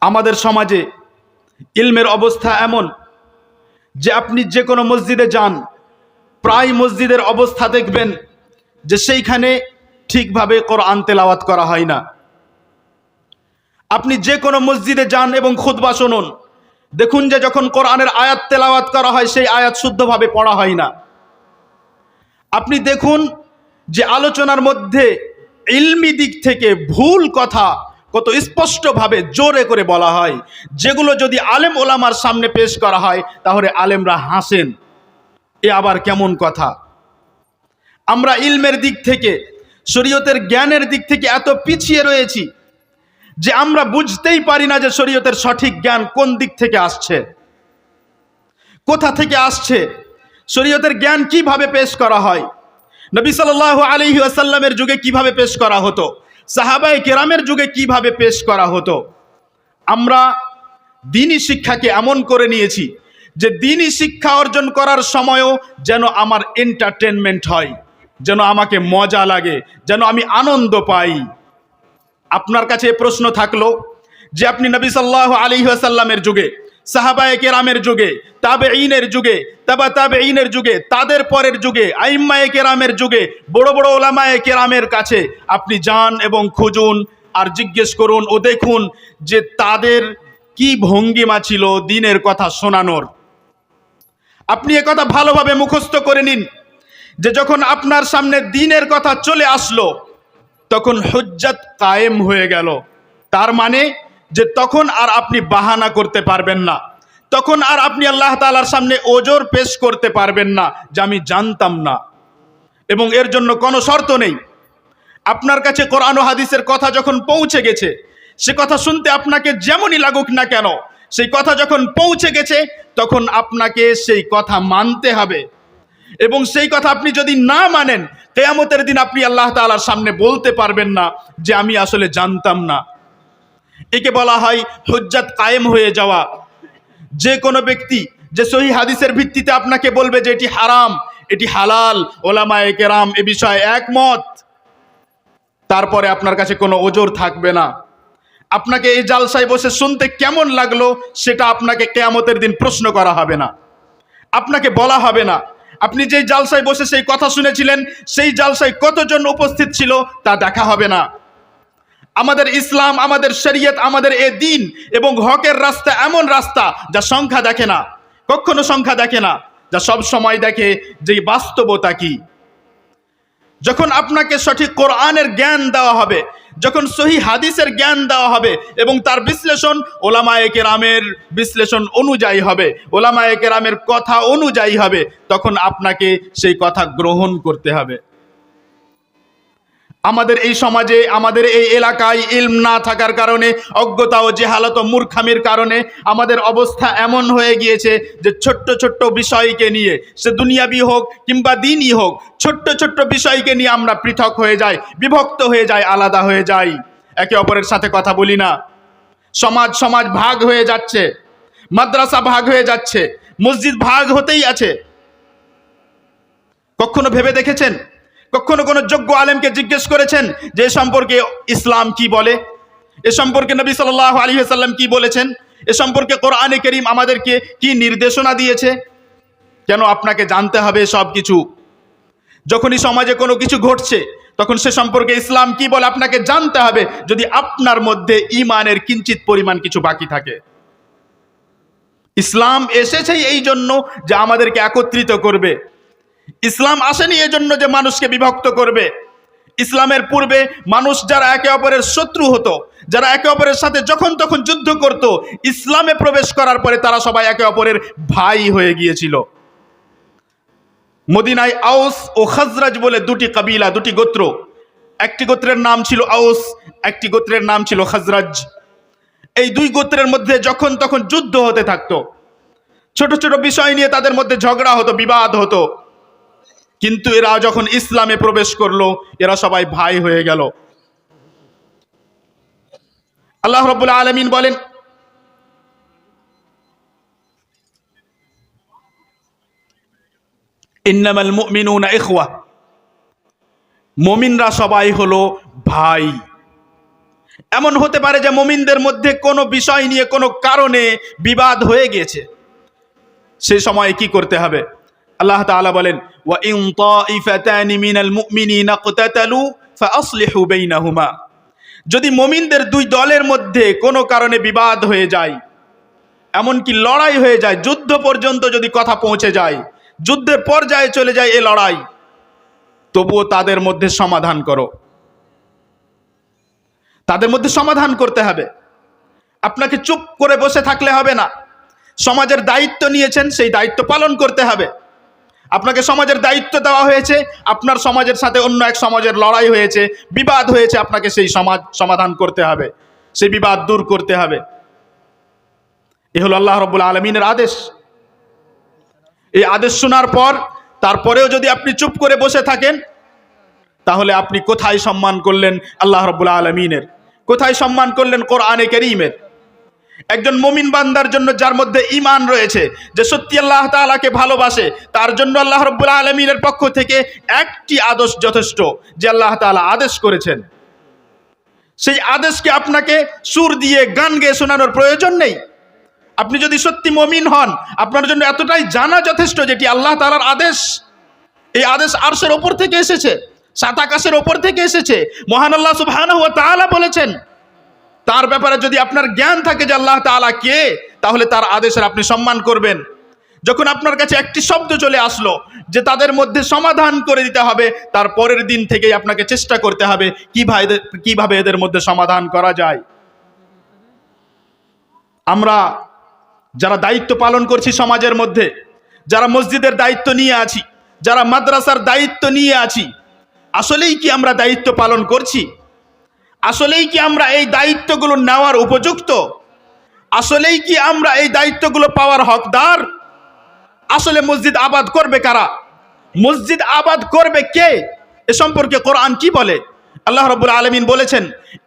আমাদের সমাজে ইলমের অবস্থা এমন যে আপনি যে কোনো মসজিদে যান, প্রায় মসজিদের অবস্থা দেখবেন যে সেইখানে ঠিকভাবে কোরআন তেলাওয়াত করা হয় না। আপনি যে কোনো মসজিদে যান এবং খুতবা শুনুন, দেখুন যে যখন কোরআনের আয়াত তেলাওয়াত করা হয় সেই আয়াত শুদ্ধভাবে পড়া হয় না। আপনি দেখুন যে আলোচনার মধ্যে ইলমি দিক থেকে ভুল কথা কত স্পষ্টভাবে জোরে করে বলা হয়, যেগুলো যদি আলেম ওলামার সামনে পেশ করা হয় তাহলে আলেমরা হাসেন, এ আবার কেমন কথা। আমরা ইলমের দিক থেকে, শরীয়তের জ্ঞানের দিক থেকে এত পিছিয়ে রয়েছি যে আমরা বুঝতেই পারি না যে শরীয়তের সঠিক জ্ঞান কোন দিক থেকে আসছে, কোথা থেকে আসছে, শরীয়তের জ্ঞান কিভাবে পেশ করা হয়, নবী সাল্লাল্লাহু আলাইহি ওয়াসাল্লামের যুগে কিভাবে পেশ করা হতো, সাহাবায়ে কেরামের যুগে কিভাবে পেশ করা হতো। আমরা দ্বীনি শিক্ষাকে এমন করে নিয়েছি যে দ্বীনি শিক্ষা অর্জন করার সময়ও যেন আমার এন্টারটেনমেন্ট হয়, যেন আমাকে মজা লাগে, যেন আমি আনন্দ পাই। আপনার কাছে প্রশ্ন থাকলো যে আপনি নবী সাল্লাল্লাহু আলাইহি ওয়াসাল্লামের যুগে, সাহাবায়ে কেরামের যুগে, তাবেঈনের যুগে, তাবেঈনের যুগে, তাদের পরের যুগে, আইম্মায়ে কেরামের যুগে, বড় বড় ওলামায়ে কেরামের কাছে আপনি যান এবং খুঁজুন আর জিজ্ঞেস করুন ও দেখুন যে তাদের কি ভঙ্গিমা ছিল দ্বীনের কথা শোনানোর। আপনি এ কথা ভালোভাবে মুখস্থ করে নিন যে যখন আপনার সামনে দ্বীনের কথা চলে আসলো তখন হুজ্জাত কায়েম হয়ে গেল। তার মানে যে তখন আর আপনি বাহানা করতে পারবেন না, তখন আর আপনি আল্লাহ তাআলার সামনে ওজর পেশ করতে পারবেন না যে আমি জানতাম না। এবং এর জন্য কোনো শর্ত নেই। আপনার কাছে কোরআন ও হাদিসের কথা যখন পৌঁছে গেছে, সে কথা শুনতে আপনাকে যেমনই লাগুক না কেন, সেই কথা যখন পৌঁছে গেছে তখন আপনাকে সেই কথা মানতে হবে। এবং সেই কথা আপনি যদি না মানেন, কিয়ামতের দিন আপনি আল্লাহ তাআলার সামনে বলতে পারবেন না যে আমি আসলে জানতাম না। একে বলা হয় হুজ্জাত কায়েম হয়ে যাওয়া। যে কোনো ব্যক্তি যে সহিহ হাদিসের ভিত্তিতে আপনাকে বলবে যে এটি হারাম, এটি হালাল, ওলামায়ে কেরাম এ বিষয়ে একমত, তারপরে আপনার কাছে কোনো ওজর থাকবে না। আপনাকে এই জালসায় বসে শুনতে কেমন লাগলো সেটা আপনাকে কিয়ামতের দিন প্রশ্ন করা হবে না, আপনাকে বলা হবে না। আপনি যেই জালসায় বসে সেই কথা শুনেছিলেন সেই জালসায় কতজন উপস্থিত ছিল তা দেখা হবে না। আমাদের ইসলাম, আমাদের শরীয়ত, আমাদের এ দ্বীন এবং হকের রাস্তা এমন রাস্তা যা সংখ্যা দেখে না, কখনো সংখ্যা দেখে না, যা সব সময় দেখে যে বাস্তবতা কি। যখন আপনাকে সঠিক কোরআনের জ্ঞান দেওয়া হবে, যখন সহিহ হাদিসের জ্ঞান দেওয়া হবে এবং তার বিশ্লেষণ ওলামায়ে কেরামের বিশ্লেষণ অনুযায়ী হবে, ওলামায়ে কেরামের কথা অনুযায়ী হবে, তখন আপনাকে সেই কথা গ্রহণ করতে হবে। আমাদের এই সমাজে, আমাদের এই এলাকায় ইলম না থাকার কারণে, অজ্ঞতা ও জেহালত ও মূর্খামির কারণে আমাদের অবস্থা এমন হয়ে গিয়েছে যে ছোট্ট ছোট্ট বিষয়কে নিয়ে, সে দুনিয়াবি হোক কিংবা দ্বীনি হোক, ছোট্ট ছোট্ট বিষয়কে নিয়ে আমরা পৃথক হয়ে যাই, বিভক্ত হয়ে যাই, আলাদা হয়ে যাই, একে অপরের সাথে কথা বলি না। সমাজ ভাগ হয়ে যাচ্ছে, মাদ্রাসা ভাগ হয়ে যাচ্ছে, মসজিদ ভাগ হতেই আছে। কখনো ভেবে দেখেছেন, কখনো কোনো যোগ্য আলেমকে জিজ্ঞেস করেছেন যে এ সম্পর্কে ইসলাম কি বলে, এ সম্পর্কে নবী সাল্লাল্লাহু আলাইহি ওয়াসাল্লাম কি বলেছেন, এ সম্পর্কে কোরআনে কারীম আমাদেরকে কি নির্দেশনা দিয়েছে? কেন আপনাকে জানতে হবে সব কিছু? যখনই সমাজে কোনো কিছু ঘটছে তখন সে সম্পর্কে ইসলাম কি বলে আপনাকে জানতে হবে, যদি আপনার মধ্যে ঈমানের কিঞ্চিত পরিমাণ কিছু বাকি থাকে। ইসলাম এসেছে এই জন্য যে আমাদেরকে একত্রিত করবে। ইসলাম আসেনি এজন্য যে মানুষকে বিভক্ত করবে। ইসলামের পূর্বে মানুষ যারা একে অপরের শত্রু হতো, যারা একে অপরের সাথে যখন তখন যুদ্ধ করত, ইসলামে প্রবেশ করার পরে তারা সবাই একে অপরের ভাই হয়ে গিয়েছিল। মদিনায় আউস ও খাজরাজ বলে দুটি কাবিলা, দুটি গোত্র, একটি গোত্রের নাম ছিল আউস, একটি গোত্রের নাম ছিল খাজরাজ। এই দুই গোত্রের মধ্যে যখন তখন যুদ্ধ হতে থাকতো, ছোট ছোট বিষয় নিয়ে তাদের মধ্যে ঝগড়া হতো, বিবাদ হতো। কিন্তু এরা যখন ইসলামে প্রবেশ করলো এরা সবাই ভাই হয়ে গেল। আল্লাহ রাব্বুল আলামিন বলেন, ইন্নামাল মুমিনুনা ইখওয়া, মুমিনরা সবাই হলো ভাই। এমন হতে পারে যে মুমিনদের মধ্যে কোনো বিষয় নিয়ে কোনো কারণে বিবাদ হয়ে গেছে, সেই সময় কি করতে হবে? আল্লাহ তাআলা বলেন, ওয়া ইন তাইফাতানি মিনাল মুমিনিনা ইকতাতালু ফাআসলিহু বাইনাহুমা। যদি মুমিনদের দুই দলের মধ্যে কোনো কারণে বিবাদ হয়ে যায়, এমনকি লড়াই হয়ে যায়, যুদ্ধ পর্যন্ত যদি কথা পৌঁছে যায়, যুদ্ধের পর্যায়ে চলে যায় এই লড়াই, তবুও তাদের মধ্যে সমাধান করো। তাদের মধ্যে সমাধান করতে হবে। আপনাকে চুপ করে বসে থাকলে হবে না। সমাজের দায়িত্ব নিয়েছেন, সেই দায়িত্ব পালন করতে হবে। আপনাকে সমাজের দায়িত্ব দেওয়া হয়েছে, আপনার সমাজের সাথে অন্য এক সমাজের লড়াই হয়েছে, বিবাদ হয়েছে, আপনাকে সেই সমাধান করতে হবে, সেই বিবাদ দূর করতে হবে। এ হলো আল্লাহ রাব্বুল আলামিনের আদেশ। এই আদেশ শোনার পর তারপরেও যদি আপনি চুপ করে বসে থাকেন, তাহলে আপনি কোথায় সম্মান করলেন আল্লাহ রাব্বুল আলামিনের? কোথায় সম্মান করলেন কোরআনে কারীমের? একজন মুমিন বান্দার জন্য, যার মধ্যে ঈমান রয়েছে, যে সত্যি আল্লাহ তাআলাকে ভালোবাসে, তার জন্য আল্লাহ রাব্বুল আলামিনের পক্ষ থেকে একটি আদেশ যথেষ্ট, যে আল্লাহ তাআলা আদেশ করেছেন। সেই আদেশকে আপনাকে সুর দিয়ে গান গেয়ে শোনানোর প্রয়োজন নেই। আপনি যদি সত্যি মুমিন হন, আপনার জন্য এতটাই জানা যথেষ্ট যেটি আল্লাহ তাআলার আদেশ। এই আদেশ আরশের ওপর থেকে এসেছে, সাত আকাশের ওপর থেকে এসেছে। মহান আল্লাহ সুবহানাহু ওয়া তাআলা বলেছেন। তার ব্যাপারে যদি আপনার জ্ঞান থাকে যে আল্লাহ তাআলা কে, তাহলে তার আদেশের আপনি সম্মান করবেন। যখন আপনার কাছে একটি শব্দ চলে আসলো যে তাদের মধ্যে সমাধান করে দিতে হবে, তার পরের দিন থেকেই আপনাকে চেষ্টা করতে হবে কিভাবে এদের মধ্যে সমাধান করা যায়। আমরা যারা দায়িত্ব পালন করছি সমাজের মধ্যে, যারা মসজিদের দায়িত্ব নিয়ে আছি, যারা মাদ্রাসার দায়িত্ব নিয়ে আছি, আসলেই কি আমরা দায়িত্ব পালন করছি? আসলেই কি আমরা এই দায়িত্বগুলো নেওয়ার উপযুক্ত? আসলেই কি আমরা এই দায়িত্বগুলো পাওয়ার হকদার? আসলে মসজিদ আবাদ করবে কারা? মসজিদ আবাদ করবে কে? এ সম্পর্কে কোরআন কি বলে? আল্লাহ রাব্বুল আলামিন বলেছেন,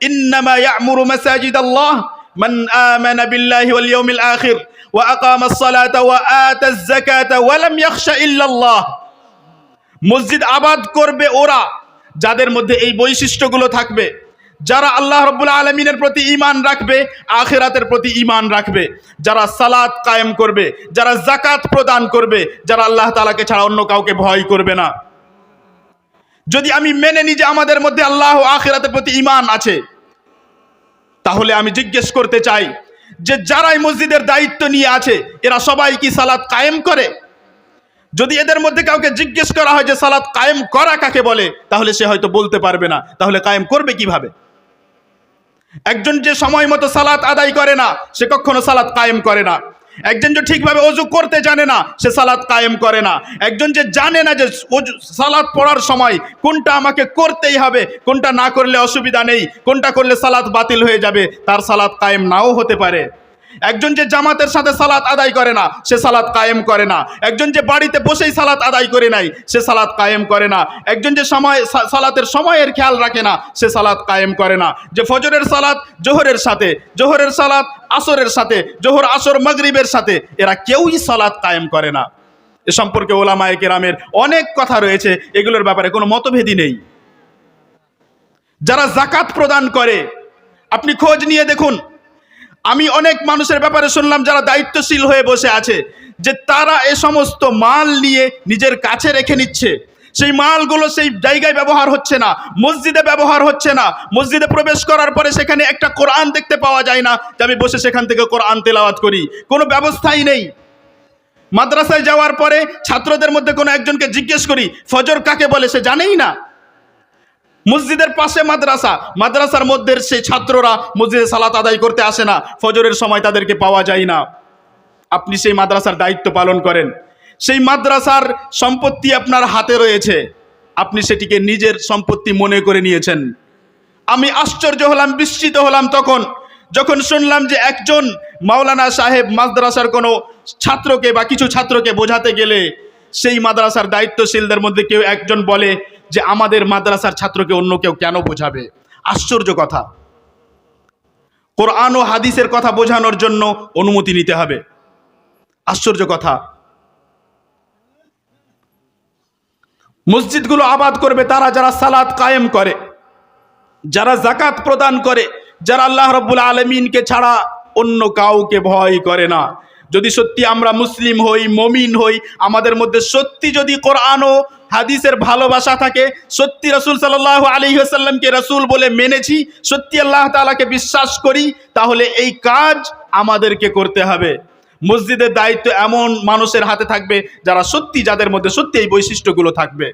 ইন্নামা ইয়া'মুরু মাসাজিদাল্লাহ মান আমানা বিল্লাহি ওয়াল ইয়াউমিল আখির ওয়া আকামাস সালাতা ওয়া আতাজ যাকাতা ওয়া লাম ইয়াখশা ইল্লাল্লাহ। মসজিদ আবাদ করবে ওরা যাদের মধ্যে এই বৈশিষ্ট্যগুলো থাকবে, যারা আল্লাহ রাব্বুল আলামিনের প্রতি ঈমান রাখবে, আখিরাতের প্রতি ঈমান রাখবে, যারা সালাত কায়েম করবে, যারা যাকাত প্রদান করবে, যারা আল্লাহ তাআলাকে ছাড়া অন্য কাউকে ভয় করবে না। যদি আমি মেনে নিই যে আমাদের মধ্যে আল্লাহ ও আখিরাতের প্রতি ঈমান আছে, তাহলে আমি জিজ্ঞেস করতে চাই যে যারাই মসজিদের দায়িত্ব নিয়ে আছে, এরা সবাই কি সালাত কায়েম করে? যদি এদের মধ্যে কাউকে জিজ্ঞেস করা হয় যে সালাত কায়েম করা কাকে বলে, তাহলে সে হয়তো বলতে পারবে না। তাহলে কায়েম করবে কিভাবে? একজন যে সময় মতো সালাত আদায় করে না, সে কখনো সালাত কায়েম করে না। একজন যে ঠিকভাবে ওযু করতে জানে না, সে সালাত কায়েম করে না। একজন যে জানে না যে সালাত পড়ার সময় কোনটা আমাকে করতেই হবে, কোনটা না করলে অসুবিধা নেই, কোনটা করলে সালাত বাতিল হয়ে যাবে, তার সালাত কায়েম নাও হতে পারে। একজন যে জামাতের সাথে সালাত আদায় করে না, সে সালাত কায়েম করে না। একজন যে বাড়িতে বসেই সালাত আদায় করে নাই, সে সালাত কায়েম করে না। একজন যে সালাতের সময়ের খেয়াল রাখে না, সে সালাত কায়েম করে না। যে ফজরের সালাত জোহরের সাথে, জোহরের সালাত আসরের সাথে, জোহর আসর মাগরিবের সাথে, এরা কেউই সালাত কায়েম করে না। এ সম্পর্কে ওলামায়ে কেরামের অনেক কথা রয়েছে, এগুলোর ব্যাপারে কোনো মতভেদই নেই। যারা যাকাত প্রদান করে, আপনি খোঁজ নিয়ে দেখুন। আমি অনেক মানুষের ব্যাপারে শুনলাম যারা দায়িত্বশীল হয়ে বসে আছে, যে তারা এ সমস্ত মাল নিয়ে নিজের কাছে রেখে নিচ্ছে। সেই মালগুলো সেই জায়গায় ব্যবহার হচ্ছে না, মসজিদে ব্যবহার হচ্ছে না। মসজিদে প্রবেশ করার পরে সেখানে একটা কোরআন দেখতে পাওয়া যায় না যে আমি বসে সেখান থেকে কোরআন তেলাওয়াত করি, কোনো ব্যবস্থাই নেই। মাদ্রাসায় যাওয়ার পরে ছাত্রদের মধ্যে কোনো একজনকে জিজ্ঞেস করি ফজর কাকে বলে, সে জানেই না। মসজিদের পাশে মাদ্রাসা, মাদ্রাসার মধ্যে সেই ছাত্ররা মসজিদে সালাত আদায় করতে আসে না, ফজরের সময় তাদেরকে পাওয়া যায় না। আপনি সেই মাদ্রাসার দায়িত্ব পালন করেন, সেই মাদ্রাসার সম্পত্তি আপনার হাতে রয়েছে, আপনি সেটিকে নিজের সম্পত্তি মনে করে নিয়েছেন। আমি আশ্চর্য হলাম, বিস্মিত হলাম তখন যখন শুনলাম যে একজন মাওলানা সাহেব মাদ্রাসার কোনো ছাত্রকে বা কিছু ছাত্রকে বোঝাতে গেলে সেই মাদ্রাসার দায়িত্বশীলদের মধ্যে কেউ একজন বলে যে আমাদের মাদ্রাসার ছাত্রকে অন্য কেউ কেন বোঝাবে। আশ্চর্য কথা। কোরআন ও হাদিসের কথা বোঝানোর জন্য অনুমতি নিতে হবে। আশ্চর্য কথা। মসজিদগুলো আবাদ করবে তারা যারা সালাত কায়েম করে, যারা যাকাত প্রদান করে, যারা আল্লাহ রাব্বুল আলামিনকে ছাড়া অন্য কাউকে ভয় করে না। যদি সত্যি আমরা মুসলিম হই, মুমিন হই, আমাদের মধ্যে সত্যি যদি কোরআন ও হাদিসের ভালোবাসা থাকে, সত্যি রাসূল সাল্লাল্লাহু আলাইহি ওয়াসাল্লামকে রাসূল বলে মেনেছি, সত্যি আল্লাহ তাআলাকে বিশ্বাস করি, তাহলে এই কাজ আমাদেরকে করতে হবে। মসজিদের দায়িত্ব এমন মানুষের হাতে থাকবে যারা সত্যি, যাদের মধ্যে সত্যি এই বৈশিষ্ট্যগুলো থাকবে।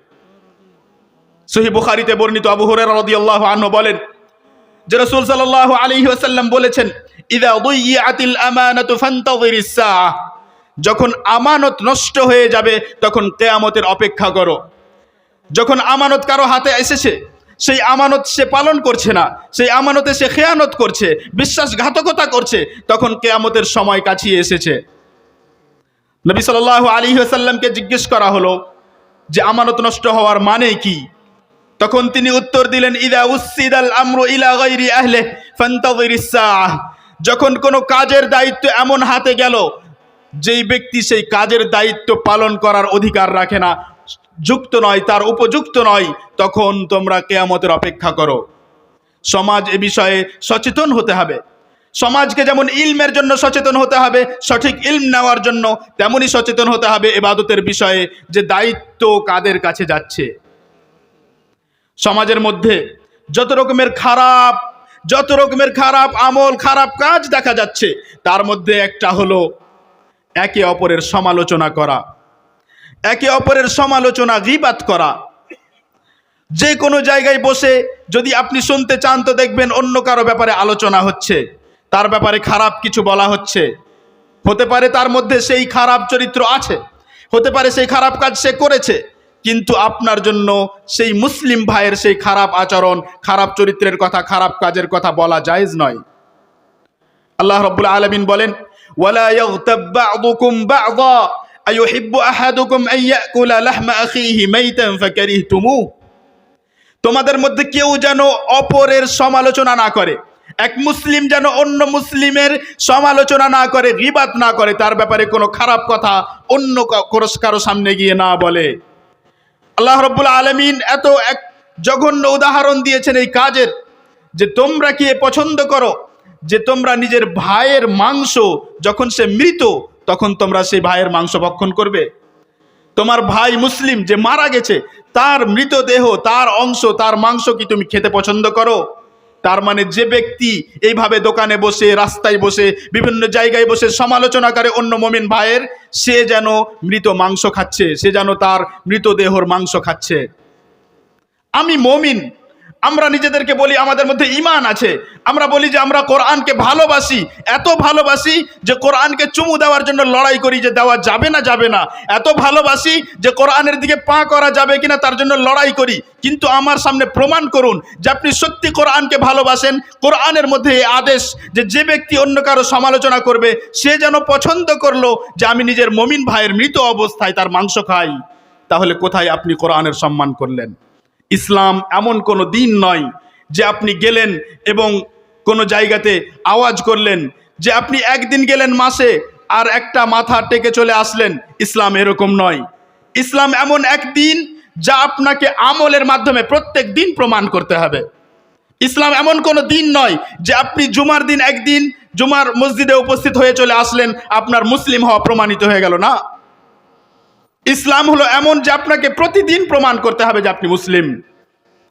সহিহ বুখারীতে বর্ণিত আবু হুরায়রা রাদিয়াল্লাহু আনহু বলেন যে রাসূল সাল্লাল্লাহু আলাইহি ওয়াসাল্লাম বলেছেন, ইযা দুইয়াতিল আমানাতু ফান্তাযিরিস সাআহ, যখন আমানত নষ্ট হয়ে যাবে তখন কিয়ামতের অপেক্ষা করো। যখন আমানত কারো হাতে এসেছে, সেই আমানত সে পালন করছে না, সেই আমানতে সে খেয়ানত করছে, বিশ্বাসঘাতকতা করছে, তখন কিয়ামতের সময় কাছে এসেছে। নবী সাল্লাল্লাহু আলাইহি ওয়াসাল্লামকে জিজ্ঞেস করা হলো যে আমানত নষ্ট হওয়ার মানে কি? তখন তিনি উত্তর দিলেন, ইদা উসিদাল আমরু ইলা গায়রি আহলিহি ফান্তাযিরিস সাআহ, যখন কোনো কাজের দায়িত্ব এমন হাতে গেল যেই ব্যক্তি সেই কাজের দায়িত্ব পালন করার অধিকার রাখে না, যুক্ত নয়, তার উপযুক্ত নয়, তখন তোমরা কিয়ামতের অপেক্ষা করো। সমাজ এ বিষয়ে সচেতন হতে হবে। সমাজকে যেমন ইলমের জন্য সচেতন হতে হবে, সঠিক ইলম নেওয়ার জন্য, তেমনি সচেতন হতে হবে ইবাদতের বিষয়ে, যে দায়িত্ব কাদের কাছে যাচ্ছে। সমাজের মধ্যে যত রকমের খারাপ আমল, খারাপ কাজ দেখা যাচ্ছে, তার মধ্যে একটা হলো একে অপরের সমালোচনা করা, একে অপরের সমালোচনা, গীবাত করা। যে কোনো জায়গায় বসে যদি আপনি শুনতে চান তো দেখবেন অন্য কারো ব্যাপারে আলোচনা হচ্ছে, তার ব্যাপারে খারাপ কিছু বলা হচ্ছে। হতে পারে তার মধ্যে সেই খারাপ চরিত্র আছে, হতে পারে সেই খারাপ কাজ সে করেছে, কিন্তু আপনার জন্য সেই মুসলিম ভাইয়ের সেই খারাপ আচরণ, খারাপ চরিত্রের কথা, খারাপ কাজের কথা বলা জায়েজ নয়। আল্লাহ রাব্বুল আলামিন বলেন, ওয়ালা ইয়াগতাব বা'দুকুম বা'দা আইয়ুহিব্বু আহাদুকুম আন ইয়াকুলা লাহমা আখিহি মাইতান ফাকারিহতুমুহ, তোমাদের মধ্যে কেউ যেন অপরের সমালোচনা না করে, এক মুসলিম যেন অন্য মুসলিমের সমালোচনা না করে, গীবাত না করে, তার ব্যাপারে কোনো খারাপ কথা অন্য কারো সামনে গিয়ে না বলে। আল্লাহ রাব্বুল আলামিন এত এক জঘন্য উদাহরণ দিয়েছেন এই কাজের, যে তোমরা কি পছন্দ করো যে তোমরা নিজের ভাইয়ের মাংস, যখন সে মৃত তখন তোমরা সেই ভাইয়ের মাংস ভক্ষণ করবে? তোমার ভাই মুসলিম যে মারা গেছে, তার মৃতদেহ, তার অংশ, তার মাংস কি তুমি খেতে পছন্দ করো? তার মানে যে ব্যক্তি এইভাবে দোকানে বসে, রাস্তায় বসে, বিভিন্ন জায়গায় বসে সমালোচনা করে অন্য মুমিন ভাইয়ের, সে যেন মৃত মাংস খাচ্ছে, সে যেন তার মৃতদেহর মাংস খাচ্ছে। আমি মুমিন, আমরা নিজেদেরকে বলি আমাদের মধ্যে ঈমান আছে, আমরা বলি যে আমরা কোরআনকে ভালোবাসি, এত ভালোবাসি যে কোরআনকে চুমু দেওয়ার জন্য লড়াই করি যে দেওয়া যাবে না, এত ভালোবাসি যে কোরআনের দিকে পা করা যাবে কিনা তার জন্য লড়াই করি। কিন্তু আমার সামনে প্রমাণ করুন যে আপনি সত্যি কোরআনকে ভালোবাসেন। কোরআনের মধ্যে এই আদেশ যে যে ব্যক্তি অন্য কারো সমালোচনা করবে সে যেন পছন্দ করলো যে আমি নিজের মুমিন ভাইয়ের মৃত অবস্থায় তার মাংস খাই, তাহলে কোথায় আপনি কোরআনের সম্মান করলেন? ইসলাম এমন কোনো দিন নয় যে আপনি গেলেন এবং কোনো জায়গাতে আওয়াজ করলেন, যে আপনি একদিন গেলেন মাসে আর একটা মাথা টেকে চলে আসলেন। ইসলাম এরকম নয়। ইসলাম এমন একদিন যা আপনাকে আমলের মাধ্যমে প্রত্যেক দিন প্রমাণ করতে হবে। ইসলাম এমন কোনো দিন নয় যে আপনি জুমার দিন একদিন জুমার মসজিদে উপস্থিত হয়ে চলে আসলেন, আপনার মুসলিম হওয়া প্রমাণিত হয়ে গেল না। ইসলাম হলো এমন যে আপনাকে প্রতিদিন প্রমাণ করতে হবে যে আপনি মুসলিম।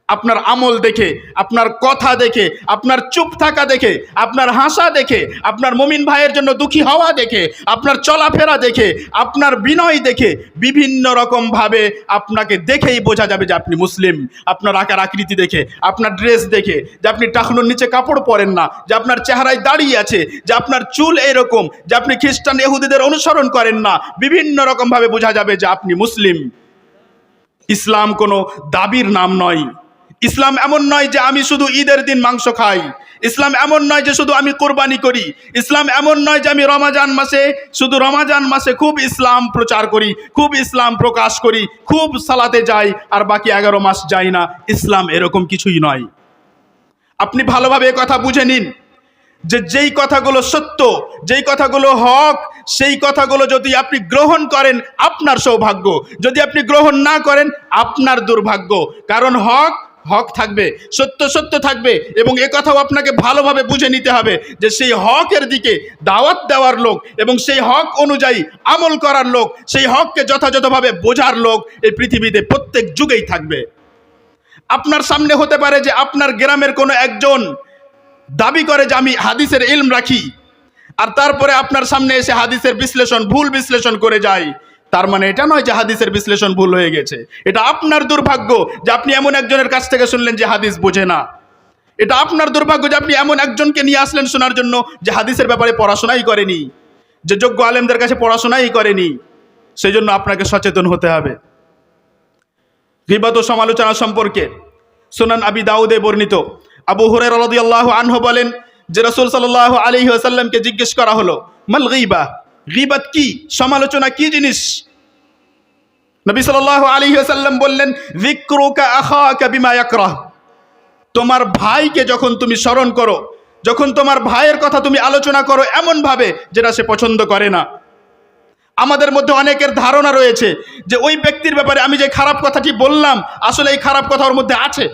আপনার আমল দেখে, আপনার কথা দেখে, আপনার চুপ থাকা দেখে, আপনার হাসা দেখে, আপনার মুমিন ভাইয়ের জন্য দুঃখী হওয়া দেখে, আপনার চলাফেরা দেখে, আপনার বিনয় দেখে, বিভিন্ন রকম ভাবে আপনাকে দেখেই বোঝা যাবে যে আপনি মুসলিম। আপনার আকার আকৃতি দেখে, আপনার ড্রেস দেখে, যে আপনি টাকনুর নিচে কাপড় পরেন না, যে আপনার চেহারায় দাড়ি আছে, যে আপনার চুল এরকম, যে আপনি খ্রিস্টান ইহুদিদের অনুসরণ করেন না, বিভিন্ন রকম ভাবে বোঝা যাবে যে আপনি মুসলিম। ইসলাম কোনো দাবির নাম নয়। ইসলাম এমন নয় যে আমি শুধু ঈদের দিন মাংস খাই। ইসলাম এমন নয় যে শুধু আমি কোরবানি করি। ইসলাম এমন নয় যে আমি শুধু রমাজান মাসে খুব ইসলাম প্রচার করি, খুব ইসলাম প্রকাশ করি, খুব সালাতে যাই আর বাকি 11 মাস যাই না। ইসলাম এরকম কিছুই নয়। আপনি ভালোভাবে এই কথা বুঝে নিন যে যেই কথাগুলো সত্য, যেই কথাগুলো হক, সেই কথাগুলো যদি আপনি গ্রহণ করেন আপনার সৌভাগ্য, যদি আপনি গ্রহণ না করেন আপনার দুর্ভাগ্য। কারণ হক হক থাকবে, সত্য সত্য থাকবে, এবং এ কথাও আপনাকে ভালোভাবে বুঝে নিতে হবে যে সেই হকের দিকে দাওয়াত দেওয়ার লোক এবং সেই হক অনুযায়ী আমল করার লোক, সেই হককে যথাযথভাবে বোঝার লোক এই পৃথিবীতে প্রত্যেক যুগেই থাকবে। আপনার সামনে হতে পারে যে আপনার গ্রামের কোনো একজন দাবি করে যে আমি হাদিসের ইলম রাখি, আর তারপরে আপনার সামনে এসে হাদিসের বিশ্লেষণ ভুল বিশ্লেষণ করে যায়। তার মানে এটা নয় যে হাদিসের বিশ্লেষণ ভুল হয়ে গেছে, এটা আপনার দুর্ভাগ্য যে আপনি এমন একজনের কাছ থেকে শুনলেন যে হাদিস বোঝে না। এটা আপনার দুর্ভাগ্য যে আপনি এমন একজনকে নিয়ে আসলেন শোনার জন্য যে হাদিসের ব্যাপারে পড়াশোনাই করেনি, যে যোগ্য আলেমদের কাছে পড়াশোনাই করেনি। সেই জন্য আপনাকে সচেতন হতে হবে। গীবত ও সমালোচনা সম্পর্কে সুনান আবি দাউদে বর্ণিত আবু হুরায়রা রাদিয়াল্লাহু আনহু বলেন যে রাসূল সাল্লাল্লাহু আলাইহি ওয়াসাল্লামকে জিজ্ঞেস করা হলো, মাল গীবা, গীবত কি, সমালোচনা কি জিনিস? নবী সাল্লাল্লাহু আলাইহি ওয়াসাল্লাম বললেন, যিকরুকা আখাকা বিমা ইয়াকরাহ, তোমার ভাইকে যখন তুমি স্মরণ করো, যখন তোমার ভাইয়ের কথা তুমি আলোচনা করো এমন ভাবে যেটা সে পছন্দ করে না। আমাদের মধ্যে অনেকের ধারণা রয়েছে যে ওই ব্যক্তির ব্যাপারে আমি যে খারাপ কথাটি বললাম আসলে এই খারাপ কথা ওর মধ্যে আছে,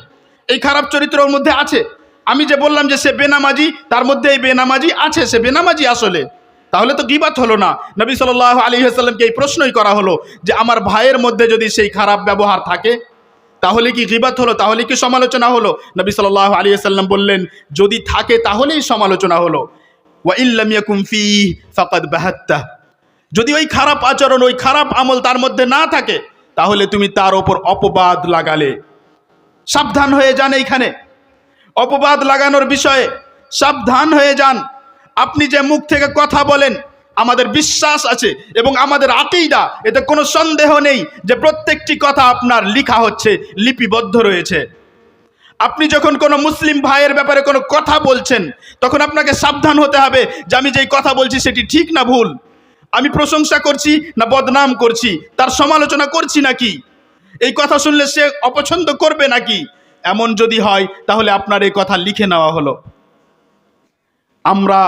এই খারাপ চরিত্র ওর মধ্যে আছে। আমি যে বললাম যে সে বেনামাজি, তার মধ্যে এই বেনামাজি আছে, সে বেনামাজি আসলে, তাহলে তো গীবত হলো না। নবী সাল্লাল্লাহু আলাইহি ওয়াসাল্লামকে এই প্রশ্নই করা হলো যে আমার ভাইয়ের মধ্যে যদি সেই খারাপ ব্যবহার থাকে তাহলে কি গীবত হলো, তাহলে কি সমালোচনা হলো? নবী সাল্লাল্লাহু আলাইহি ওয়াসাল্লাম বললেন, যদি থাকে তাহলেই সমালোচনা হলো। ওয়া ইল্লাম ইয়াকুম ফীহি ফাকাদ বাহাত্তা, যদি ওই খারাপ আচরণ, ওই খারাপ আমল তার মধ্যে না থাকে তাহলে তুমি তার ওপর অপবাদ লাগালে। সাবধান হয়ে যান, এইখানে অপবাদ লাগানোর বিষয়ে সাবধান হয়ে যান। আপনি যে মুখ থেকে কথা বলেন, আমাদের বিশ্বাস আছে এবং আমাদের আকীদা, এতে কোনো সন্দেহ নেই যে প্রত্যেকটি কথা আপনার লেখা হচ্ছে, লিপিবদ্ধ রয়েছে। আপনি যখন কোনো মুসলিম ভাইয়ের ব্যাপারে কোনো কথা বলছেন তখন আপনাকে সাবধান হতে হবে যে আমি যেই কথা বলছি সেটি ঠিক না ভুল, আমি প্রশংসা করছি না বদনাম করছি, তার সমালোচনা করছি নাকি, এই কথা শুনলে সে অপছন্দ করবে নাকি। এমন যদি হয় তাহলে আপনার এই কথা লিখে নেওয়া হলো। আমরা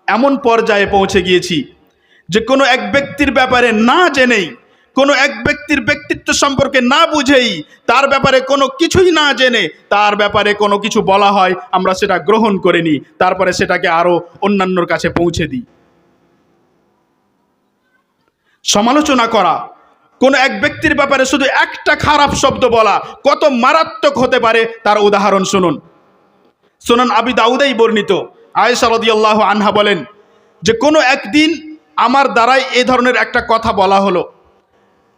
এমন পর্যায়ে পৌঁছে গিয়েছি যে কোনো এক ব্যক্তির ব্যাপারে না জেনেই, কোনো এক ব্যক্তির ব্যক্তিত্ব সম্পর্কে না বুঝেই, তার ব্যাপারে কোনো কিছুই না জেনে তার ব্যাপারে কোনো কিছু বলা হয়, আমরা সেটা গ্রহণ করে নিই, তারপরে সেটাকে আরো অন্যান্যর কাছে পৌঁছে দিই। সমালোচনা করা, কোন এক ব্যক্তির ব্যাপারে শুধু একটা খারাপ শব্দ বলা কত মারাত্মক হতে পারে তার উদাহরণ শুনুন। সুনান আবি দাউদেই বর্ণিত আয়েশা রাদিয়াল্লাহু আনহা বলেন যে কোনো একদিন আমার দ্বারাই এই ধরনের একটা কথা বলা হলো।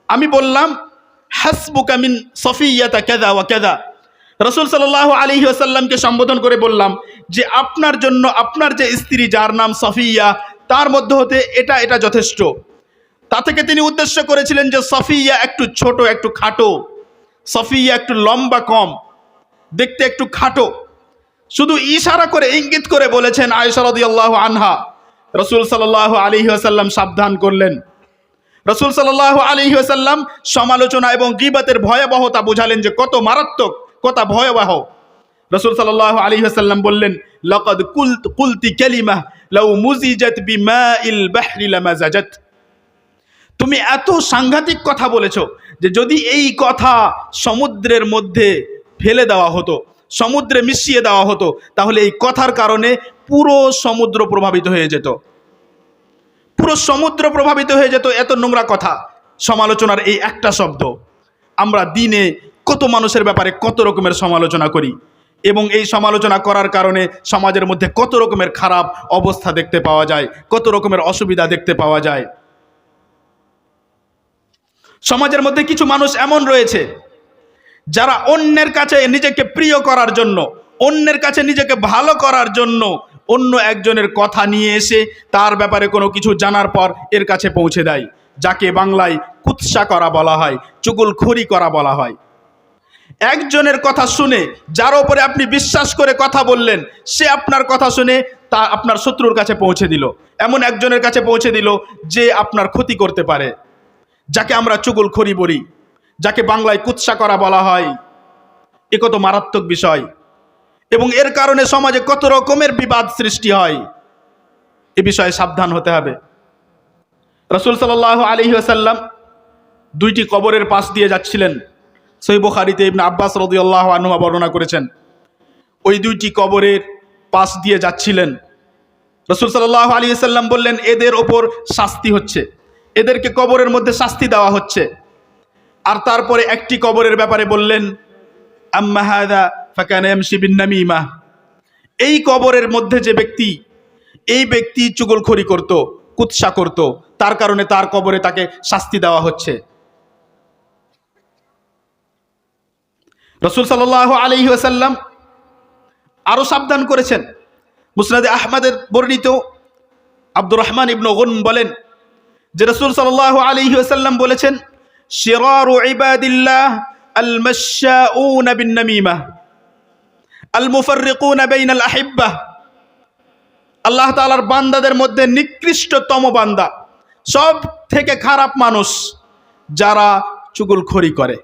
আমি বললাম, হাসবুকা মিন সফিয়াতা কাযা ওয়া কাযা, রাসূল সাল্লাল্লাহু আলাইহি ওয়াসাল্লামকে সম্বোধন করে বললাম যে আপনার জন্য আপনার যে স্ত্রী যার নাম সফিয়া, তার মধ্যে হতে এটা এটা যথেষ্ট। তা থেকে তিনি উদ্দেশ্য করেছিলেন যে সফিয়া একটু ছোট, একটু খাটো, সফিয়া একটু লম্বা কম, দেখতে একটু খাটো। শুধু ইশারা করে, ইঙ্গিত করে বলেছেন আয়েশা রাদিয়াল্লাহু আনহা। রাসূল সাল্লাল্লাহু আলাইহি ওয়াসাল্লাম সাবধান করলেন। রাসূল সাল্লাল্লাহু আলাইহি ওয়াসাল্লাম সমালোচনা এবং গীবতের ভয়াবহতা বুঝালেন যে কত মারাত্মক, কত ভয়াবহ। রাসূল সাল্লাল্লাহু আলাইহি ওয়াসাল্লাম বললেন, লাকাদ কুলতি কালিমা লাউ মুজিজাত বিমাইল বাহরি লামাজাজাত, তুমি এত সাংঘাতিক কথা বলেছো যে যদি এই কথা সমুদ্রের মধ্যে ফেলে দেওয়া হতো, সমুদ্রে মিশিয়ে দেওয়া হতো, তাহলে এই কথার কারণে পুরো সমুদ্র প্রভাবিত হয়ে যেত, পুরো সমুদ্র প্রভাবিত হয়ে যেত। এত নোংরা কথা, সমালোচনার এই একটা শব্দ। আমরা দিনে কত মানুষের ব্যাপারে কত রকমের সমালোচনা করি এবং এই সমালোচনা করার কারণে সমাজের মধ্যে কত রকমের খারাপ অবস্থা দেখতে পাওয়া যায়, কত রকমের অসুবিধা দেখতে পাওয়া যায়। সমাজের মধ্যে কিছু মানুষ এমন রয়েছে যারা অন্যের কাছে নিজেকে প্রিয় করার জন্য, অন্যের কাছে নিজেকে ভালো করার জন্য অন্য একজনের কথা নিয়ে এসে তার ব্যাপারে কোনো কিছু জানার পর এর কাছে পৌঁছে দেয়, যাকে বাংলায় কুৎসা করা বলা হয়, চুগলখড়ি করা বলা হয়। একজনের কথা শুনে যার উপরে আপনি বিশ্বাস করে কথা বললেন, সে আপনার কথা শুনে তা আপনার শত্রুর কাছে পৌঁছে দিল, এমন একজনের কাছে পৌঁছে দিল যে আপনার ক্ষতি করতে পারে, যাকে আমরা চুগলখড়ি বলি, যাকে বাংলায় কুৎসা করা বলা হয়। এ কত মারাত্মক বিষয় এবং এর কারণে সমাজে কত রকমের বিবাদ সৃষ্টি হয়। এ বিষয়ে সাবধান হতে হবে। রাসূল সাল্লাল্লাহু আলাইহি ওয়াসাল্লাম দুইটি কবরের পাশ দিয়ে যাচ্ছিলেন। সহিহ বুখারীতে ইবনে আব্বাস রাদিয়াল্লাহু আনহু বর্ণনা করেছেন, ওই দুইটি কবরের পাশ দিয়ে যাচ্ছিলেন। রাসূল সাল্লাল্লাহু আলাইহি ওয়াসাল্লাম বললেন, এদের ওপর শাস্তি হচ্ছে, এদেরকে কবরের মধ্যে শাস্তি দেওয়া হচ্ছে। আর তারপরে একটি কবরের ব্যাপারে বললেন, আম্মা হাযা ফাকানা ইয়ামশি বিন নামিমা, এই কবরের মধ্যে যে ব্যক্তি, এই ব্যক্তি চুগলখড়ি করত, কুৎসা করত, তার কারণে তার কবরে তাকে শাস্তি দেওয়া হচ্ছে। রাসূল সাল্লাল্লাহু আলাইহি ওয়াসাল্লাম আরো সাবধান করেছেন। মুসনাদে আহমদের বর্ণিত আব্দুর রহমান ইবনে গুনম বলেন যে রাসূল সাল্লাল্লাহু আলাইহি ওয়াসাল্লাম বলেছেন, শিরারু ইবাদিল্লাহ আল মাশাউন বিন নামিমা আল মুফাররিকুন বাইনাল আহিব্বাহ, আল্লাহ তাআলার বান্দাদের মধ্যে নিকৃষ্টতম বান্দা, সব থেকে খারাপ মানুষ যারা চুগলখড়ি করে,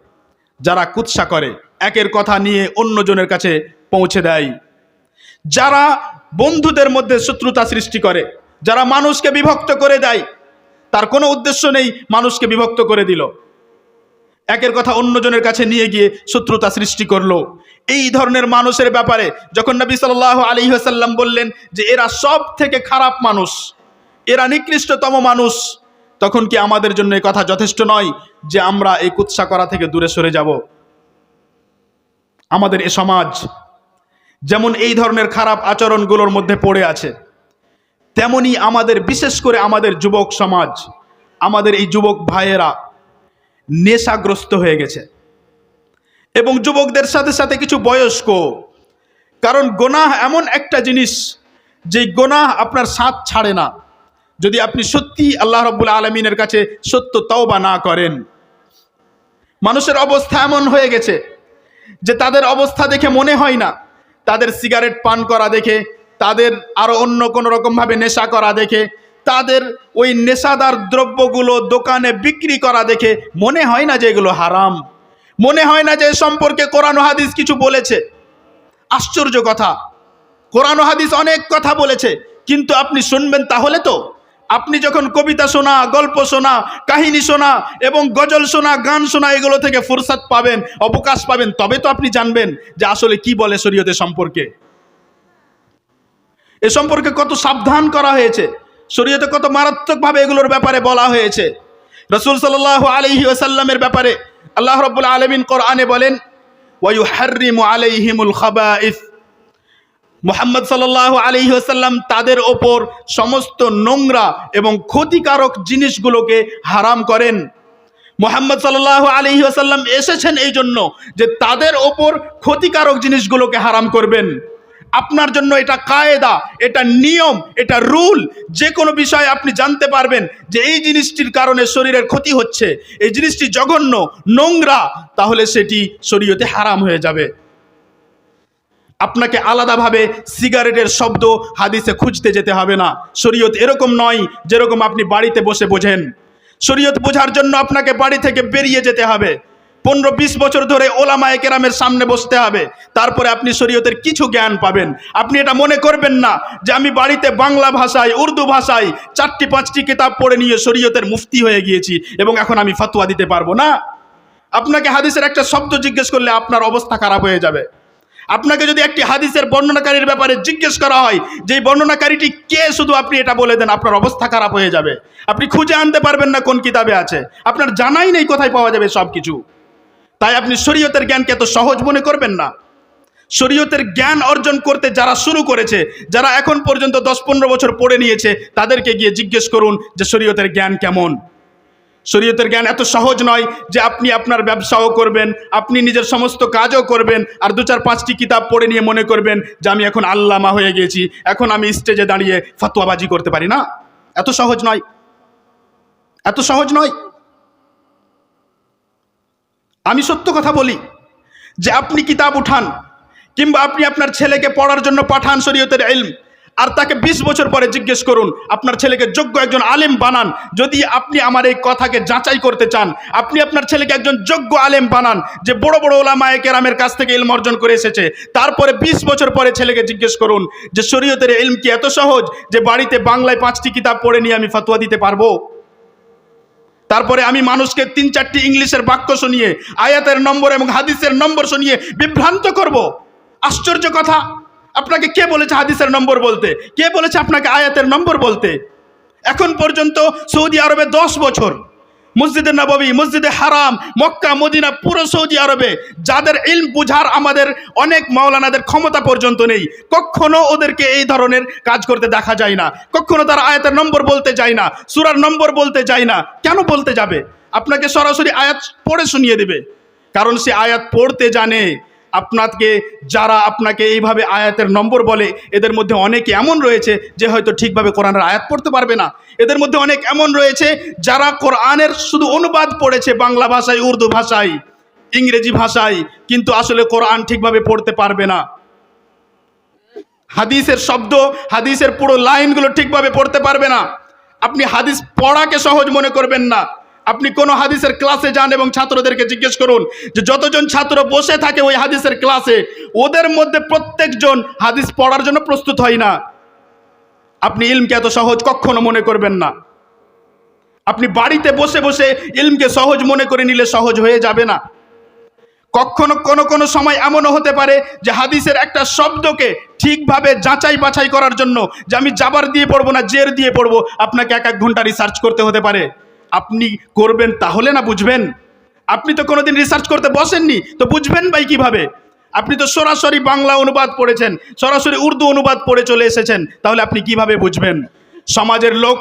যারা কুৎসা করে, একের কথা নিয়ে অন্যজনের কাছে পৌঁছে দেয়, যারা বন্ধুদের মধ্যে শত্রুতা সৃষ্টি করে, যারা মানুষকে বিভক্ত করে দেয়, তার কোনো উদ্দেশ্য নেই, মানুষকে বিভক্ত করে দিল, একের কথা অন্যজনের কাছে নিয়ে গিয়ে শত্রুতা সৃষ্টি করলো। এই ধরনের মানুষের ব্যাপারে যখন নবী সাল্লাল্লাহু আলাইহি ওয়াসাল্লাম বললেন যে এরা সব থেকে খারাপ মানুষ, এরা নিকৃষ্টতম মানুষ, তখন কি আমাদের জন্য এই কথা যথেষ্ট নয় যে আমরা এই কুৎসা করা থেকে দূরে সরে যাব? আমাদের এ সমাজ যেমন এই ধরনের খারাপ আচরণগুলোর মধ্যে পড়ে আছে, তেমনি আমাদের, বিশেষ করে আমাদের যুবক সমাজ, আমাদের এই যুবক ভাইয়েরা নেশাগ্রস্ত হয়ে গেছে। এবং যুবকদের সাথে সাথে কিছু বয়স্ক, কারণ গুনাহ এমন একটা জিনিস যে গুনাহ আপনার সাথ ছাড়ে না যদি আপনি সত্যি আল্লাহ রাব্বুল আলামিনের কাছে সত্য তওবা না করেন। মানুষের অবস্থা এমন হয়ে গেছে যে তাদের অবস্থা দেখে মনে হয় না, তাদের সিগারেট পান করা দেখে, তাদের আরো অন্য কোনো রকমভাবে নেশা করা দেখে, তাদের ওই নেশাদার দ্রব্যগুলো দোকানে বিক্রি করা দেখে মনে হয় না যে এগুলো হারাম, মনে হয় না যে এ সম্পর্কে কোরআন ও হাদিস কিছু বলেছে। আশ্চর্য কথা, কোরআন ও হাদিস অনেক কথা বলেছে, কিন্তু আপনি শুনবেন তাহলে তো? আপনি যখন কবিতা শোনা, গল্প শোনা, কাহিনী শোনা এবং গজল শোনা, গান শোনা, এগুলো থেকে ফুরসত পাবেন, অবকাশ পাবেন, তবে তো আপনি জানবেন যে আসলে কি বলে শরীয়তের সম্পর্কে। এ সম্পর্কে কত সাবধান করা হয়েছে, শরীয়তে কত মারাত্মকভাবে এগুলোর ব্যাপারে বলা হয়েছে। রাসূল সাল্লাল্লাহু আলাইহি ওয়াসাল্লামের ব্যাপারে আল্লাহ রাব্বুল আলামিন কোরআনে বলেন, ওয়া ইউহাররিমু আলাইহিমুল খাবাইস, মুহাম্মদ সাল্লাল্লাহু আলাইহি ওয়াসাল্লাম তাদের ওপর সমস্ত নোংরা এবং ক্ষতিকারক জিনিসগুলোকে হারাম করেন। মুহাম্মদ সাল্লাল্লাহু আলাইহি ওয়াসাল্লাম এসেছেন এই জন্য যে তাদের ওপর ক্ষতিকারক জিনিসগুলোকে হারাম করবেন। আপনার জন্য এটা কায়দা, এটা নিয়ম, এটা রুল। যে কোনো বিষয়ে আপনি জানতে পারবেন যে এই জিনিসটির কারণে শরীরের ক্ষতি হচ্ছে, এই জিনিসটি জঘন্য, নোংরা, তাহলে সেটি শরীয়তে হারাম হয়ে যাবে। আপনাকে আলাদাভাবে সিগারেটের শব্দ হাদিসে খুঁজতে যেতে হবে না। শরীয়ত এরকম নয় যেরকম আপনি বাড়িতে বসে বোঝেন। শরীয়ত বোঝার জন্য আপনাকে বাড়ি থেকে বেরিয়ে যেতে হবে, 15-20 বছর ধরে ওলামায়ে কেরামের সামনে বসতে হবে, তারপরে আপনি শরীয়তের কিছু জ্ঞান পাবেন। আপনি এটা মনে করবেন না যে আমি বাড়িতে বাংলা ভাষায়, উর্দু ভাষায় 4-5টি কিতাব পড়ে নিয়ে শরীয়তের মুফতি হয়ে গিয়েছি এবং এখন আমি ফতোয়া দিতে পারবো না। আপনাকে হাদিসের একটা শব্দ জিজ্ঞেস করলে আপনার অবস্থা খারাপ হয়ে যাবে। আপনাকে যদি একটি হাদিসের বর্ণনাকারীর ব্যাপারে জিজ্ঞেস করা হয় যে এই বর্ণনাকারীটি কে, শুধু আপনি এটা বলে দেন, আপনার অবস্থা খারাপ হয়ে যাবে। আপনি খুঁজে আনতে পারবেন না কোন কিতাবে আছে, আপনার জানাই নেই কোথায় পাওয়া যাবে সব কিছু। তাই আপনি শরীয়তের জ্ঞানকে এত সহজ মনে করবেন না। শরীয়তের জ্ঞান অর্জন করতে যারা শুরু করেছে, যারা এখন পর্যন্ত 10-15 বছর পড়ে নিয়েছে, তাদেরকে গিয়ে জিজ্ঞেস করুন যে শরীয়তের জ্ঞান কেমন। শরীয়তের জ্ঞান এত সহজ নয় যে আপনি আপনার ব্যবসাও করবেন, আপনি নিজের সমস্ত কাজও করবেন, আর 2-4-5টি কিতাব পড়ে নিয়ে মনে করবেন যে আমি এখন আল্লামা হয়ে গেছি, এখন আমি স্টেজে দাঁড়িয়ে ফতোয়াবাজি করতে পারি। না, এত সহজ নয়, এত সহজ নয়। আমি সত্য কথা বলি যে আপনি কিতাব উঠান কিংবা আপনি আপনার ছেলেকে পড়ার জন্য পাঠান শরীয়তের ইলম, আর তাকে 20 বছর পরে জিজ্ঞেস করুন, আপনার ছেলেকে যোগ্য একজন আলেম বানান। যদি আপনি আমার এই কথাকে যাচাই করতে চান, আপনি আপনার ছেলেকে একজন যোগ্য আলেম বানান যে বড় বড় ওলামায়ে কেরামের কাছ থেকে ইলম অর্জন করে এসেছে, তারপরে 20 বছর পরে ছেলেকে জিজ্ঞেস করুন যে শরীয়তের ইলম কি এত সহজ যে বাড়িতে বাংলায় 5টি কিতাব পড়ে নিয়ে আমি ফতোয়া দিতে পারবো? তারপরে আমি মানুষকে 3-4টি ইংলিশের বাক্য শুনিয়ে, আয়াতের নম্বর এবং হাদিসের নম্বর শুনিয়ে বিভ্রান্ত করব? আশ্চর্য কথা। আপনাকে কে বলেছে হাদিসের নম্বর বলতে? কে বলেছে আপনাকে আয়াতের নম্বর বলতে? এখন পর্যন্ত সৌদি আরবে 10 বছর মসজিদে নববী, মসজিদে হারাম, মক্কা, মদিনা, পুরো সৌদি আরবে যাদের ইলম বুঝার আমাদের অনেক মাওলানাদের ক্ষমতা পর্যন্ত নেই, কখনো ওদেরকে এই ধরনের কাজ করতে দেখা যায় না। কখনো তারা আয়াতের নম্বর বলতে যায় না, সূরার নম্বর বলতে যায় না। কেন বলতে যাবে? আপনাকে সরাসরি আয়াত পড়ে শুনিয়ে দেবে, কারণ সে আয়াত পড়তে জানে। যারা আপনাকে এইভাবে আয়াতের নম্বর বলে, এদের মধ্যে অনেকে এমন রয়েছে যে হয়তো ঠিকভাবে কোরআনের আয়াত পড়তে পারবে না। এদের মধ্যে অনেক এমন রয়েছে যারা কোরআনের শুধু অনুবাদ পড়েছে বাংলা ভাষায়, উর্দু ভাষায়, ইংরেজি ভাষায়, কিন্তু আসলে কোরআন ঠিকভাবে পড়তে পারবে না। হাদিসের শব্দ, হাদিসের পুরো লাইনগুলো ঠিকভাবে পড়তে পারবে না। আপনি হাদিস পড়াকে সহজ মনে করবেন না। আপনি কোনো হাদিসের ক্লাসে যান এবং ছাত্রদেরকে জিজ্ঞেস করুন যে যতজন ছাত্র বসে থাকে ওই হাদিসের ক্লাসে, ওদের মধ্যে প্রত্যেকজন হাদিস পড়ার জন্য প্রস্তুত হয় না। আপনি ইলমকে এত সহজ কখনো মনে করবেন না। আপনি বাড়িতে বসে বসে ইলমকে সহজ মনে করে নিলে সহজ হয়ে যাবে না। কখনো কোনো সময় এমনও হতে পারে যে হাদিসের একটা শব্দকে ঠিকভাবে যাচাই বাছাই করার জন্য, যে আমি জাবার দিয়ে পড়বো না জের দিয়ে পড়বো, আপনাকে 1 ঘন্টা রিসার্চ করতে হতে পারে। আপনি করবেন তাহলে না বুঝবেন? আপনি তো কোনোদিন রিসার্চ করতে বসেননি, তো বুঝবেন ভাই কিভাবে? আপনি তো সরাসরি বাংলা অনুবাদ পড়েছেন, সরাসরি উর্দু অনুবাদ পড়ে চলে এসেছেন, তাহলে আপনি কিভাবে বুঝবেন? সমাজের লোক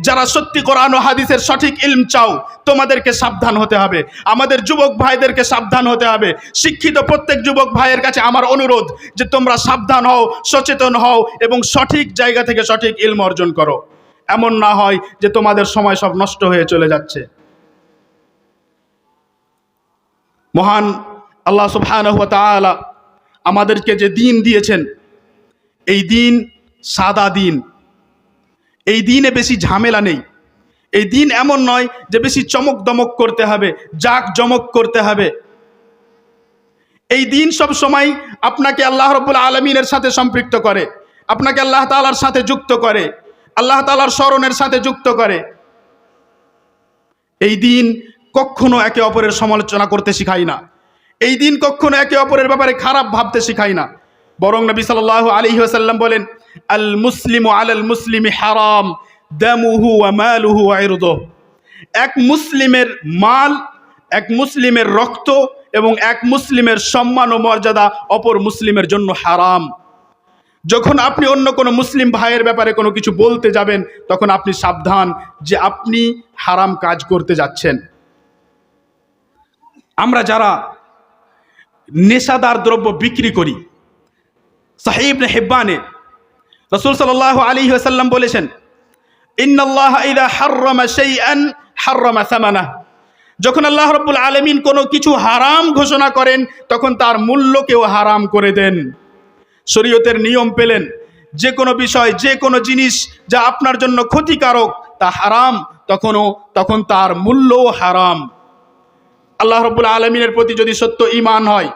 যারা সত্যি কোরআন ও হাদিসের সঠিক ইলম চাও, তোমাদেরকে সাবধান হতে হবে। আমাদের যুবক ভাইদেরকে সাবধান হতে হবে। শিক্ষিত প্রত্যেক যুবক ভাইয়ের কাছে আমার অনুরোধ যে তোমরা সাবধান হও, সচেতন হও এবং সঠিক জায়গা থেকে সঠিক ইলম অর্জন করো। এমন না হয় যে তোমাদের সময় সব নষ্ট হয়ে চলে যাচ্ছে। মহান আল্লাহ সুবহানাহু ওয়া তাআলা আমাদেরকে যে দিন দিয়েছেন, এই দিন সাদা দিন। এই দিনে বেশি ঝামেলা নেই। এই দিন এমন নয় যে বেশি চমক দমক করতে হবে, জাক জমক করতে হবে। এই দিন সব সময় আপনাকে আল্লাহ রাব্বুল আলামিনের সাথে সম্পৃক্ত করে, আপনাকে আল্লাহ তাআলার সাথে যুক্ত করে, আল্লাহ তাআলার স্মরণের সাথে যুক্ত করে। এই দিন কখনো একে অপরের সমালোচনা করতে শিখায় না। এই দিন কখনো একে অপরের ব্যাপারে খারাপ ভাবতে শিখায় না। বরং নবী সাল্লাল্লাহু আলাইহি ওয়াসাল্লাম বলেন, আল মুসলিমু আলাল মুসলিমি হারাম দামুহু ওয়া মালুহু ওয়া ইরদুহু। এক মুসলিমের মাল, এক মুসলিমের রক্ত এবং এক মুসলিমের সম্মান ও মর্যাদা অপর মুসলিমের জন্য হারাম। যখন আপনি অন্য কোনো মুসলিম ভাইয়ের ব্যাপারে কোনো কিছু বলতে যাবেন, তখন আপনি সাবধান যে আপনি হারাম কাজ করতে যাচ্ছেন। আমরা যারা নেশাদার দ্রব্য বিক্রি করি, সহিহ ইবনে হিব্বানে রাসূল সাল্লাল্লাহু আলাইহি ওয়াসাল্লাম বলেছেন, ইন্নাল্লাহা ইযা হাররামা শাইআন হাররামা সামানাহু। যখন আল্লাহ রাব্বুল আলামিন কোনো কিছু হারাম ঘোষণা করেন, তখন তার মূল্যকেও হারাম করে দেন। শরীয়তের নিয়ম পেলেন, যে কোনো বিষয়, যে কোনো জিনিস যা আপনার জন্য ক্ষতিকারক তা হারাম, তখন তার মূল্যও হারাম। আল্লাহ রাব্বুল আলামিনের প্রতি যদি সত্য ঈমান হয়,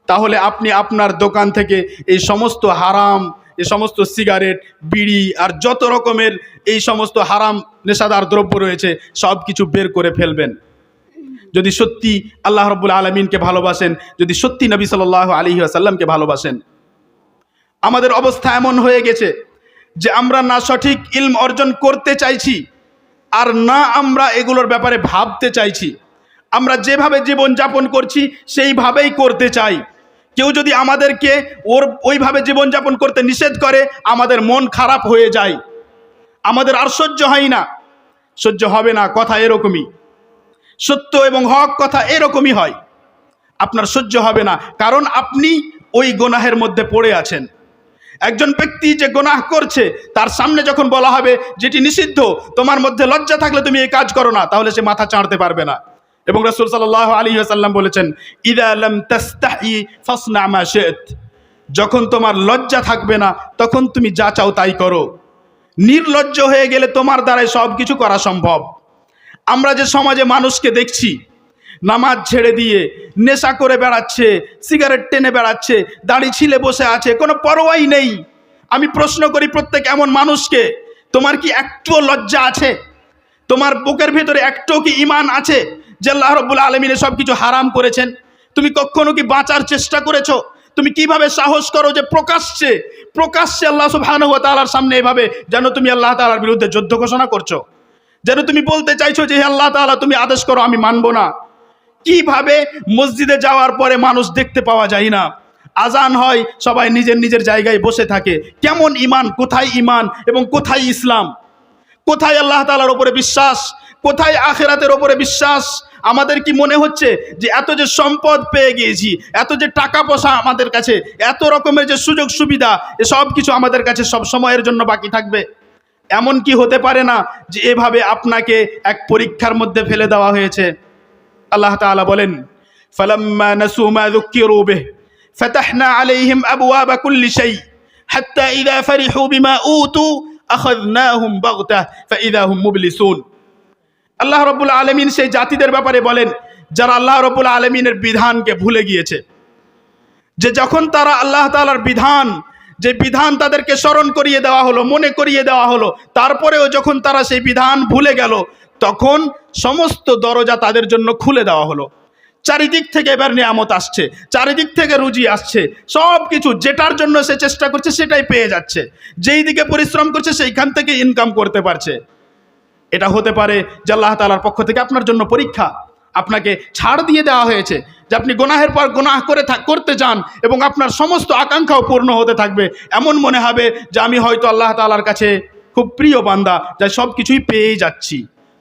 তাহলে আপনি আপনার দোকান থেকে এই সমস্ত হারাম, এই সমস্ত সিগারেট, বিড়ি আর যত রকমের এই সমস্ত হারাম নেশাদার দ্রব্য রয়েছে সব কিছু বের করে ফেলবেন। যদি সত্যি আল্লাহ রাব্বুল আলামিনকে ভালোবাসেন, যদি সত্যি নবী সাল্লাল্লাহু আলাইহি ওয়াসাল্লামকে ভালোবাসেন। আমাদের অবস্থা এমন হয়ে গেছে যে আমরা না সঠিক ইলম অর্জন করতে চাইছি, আর না আমরা এগুলোর ব্যাপারে ভাবতে চাইছি। আমরা যেভাবে জীবন যাপন করছি সেইভাবেই করতে চাই। কেউ যদি আমাদেরকে ওইভাবে জীবনযাপন করতে নিষেধ করে, আমাদের মন খারাপ হয়ে যায়, আমাদের আর সহ্য হয় না। সহ্য হবে না কথা এরকমই, সত্য এবং হক কথা এরকমই হয়। আপনার সহ্য হবে না, কারণ আপনি ওই গুনাহের মধ্যে পড়ে আছেন। একজন ব্যক্তি যে গুনাহ করছে, তার সামনে যখন বলা হবে যেটি নিষিদ্ধ, তোমার মধ্যে লজ্জা থাকলে তুমি এই কাজ করো না, তাহলে সে মাথা চাড়তে পারবে না। এবং রাসূল সাল্লাল্লাহু আলাইহি ওয়াসাল্লাম বলেছেন, ইযা লাম তাস্তাহি ফাসনা মা শি'ত। যখন তোমার লজ্জা থাকবে না, তখন তুমি যা চাও তাই করো। নির্লজ্জ হয়ে গেলে তোমার দ্বারাই সব কিছু করা সম্ভব। আমরা যে সমাজে মানুষকে দেখছি নামাজ ছেড়ে দিয়ে নেশা করে বেড়াচ্ছে, সিগারেট টেনে বেড়াচ্ছে, দাড়ি ছিলে বসে আছে, কোনো পরোয়াই নেই। আমি প্রশ্ন করি প্রত্যেক এমন মানুষকে, তোমার কি একটুও লজ্জা আছে? তোমার বুকের ভেতরে একটাও কি ঈমান আছে যে আল্লাহ রাব্বুল আলামিন সব কিছু হারাম করেছেন? তুমি কখনো কি বাঁচার চেষ্টা করেছো? তুমি কিভাবে সাহস করো যে প্রকাশ্যে প্রকাশ্যে আল্লাহ সুবহানাহু ওয়া তাআলার সামনে এভাবে যেন তুমি আল্লাহ তাআলার বিরুদ্ধে যুদ্ধ ঘোষণা করছো, যেন তুমি বলতে চাইছো যে হে আল্লাহ তাআলা তুমি আদেশ করো আমি মানবো না? কিভাবে মসজিদে যাওয়ার পরে মানুষ দেখতে পাওয়া যায় না, আজান হয় সবাই নিজের নিজের জায়গায় বসে থাকে? কেমন ঈমান, কোথায় ঈমান এবং কোথায় ইসলাম? কোথায় আল্লাহ তাআলার উপরে বিশ্বাস, কোথায় আখিরাতের উপরে বিশ্বাস? আমাদের কি মনে হচ্ছে যে এত যে সম্পদ পেয়ে গিয়েছি, এত যে টাকা পয়সা আমাদের কাছে, এত রকমের যে সুযোগ সুবিধা, এসব কিছু আমাদের কাছে সব সময়ের জন্য বাকি থাকবে? এমন কি হতে পারে না যে এভাবে আপনাকে এক পরীক্ষার মধ্যে ফেলে দেওয়া হয়েছে? আল্লাহ তাআলা বলেন, ফালাম্মা নাসু মা যুক্কিরু বিহি ফাতাহনা আলাইহিম আবওয়াবা কুল্লি শাই হাত্তা ইযা ফারিহু বিমা উতু আখাযনাহুম বাগতাহ ফাইযা হুম মুবলিসুন। আল্লাহ রাব্বুল আলামিন সেই জাতিদের ব্যাপারে বলেন যারা আল্লাহ রাব্বুল আলামিনের বিধানকে ভুলে গিয়েছে, যে যখন তারা আল্লাহ তাআলার বিধান, যে বিধান তাদেরকে স্মরণ করিয়ে দেওয়া হলো, মনে করিয়ে দেওয়া হলো, তারপরেও যখন তারা সেই বিধান ভুলে গেল, তখন সমস্ত দরজা তাদের জন্য খুলে দেওয়া হলো। চারিদিক থেকে এবার নিয়ামত আসছে, চারিদিক থেকে রুজি আসছে, সব কিছু যেটার জন্য সে চেষ্টা করছে সেটাই পেয়ে যাচ্ছে, যেই দিকে পরিশ্রম করছে সেইখান থেকে ইনকাম করতে পারছে। এটা হতে পারে যে আল্লাহ তাআলার পক্ষ থেকে আপনার জন্য পরীক্ষা, আপনাকে ছাড় দিয়ে দেওয়া হয়েছে যে আপনি গুনাহের পর গুনাহ করতে যান এবং আপনার সমস্ত আকাঙ্ক্ষাও পূর্ণ হতে থাকবে। এমন মনে হবে যে আমি হয়তো আল্লাহ তাআলার কাছে খুব প্রিয় বান্দা, যা সব কিছুই পেয়েই যাচ্ছি।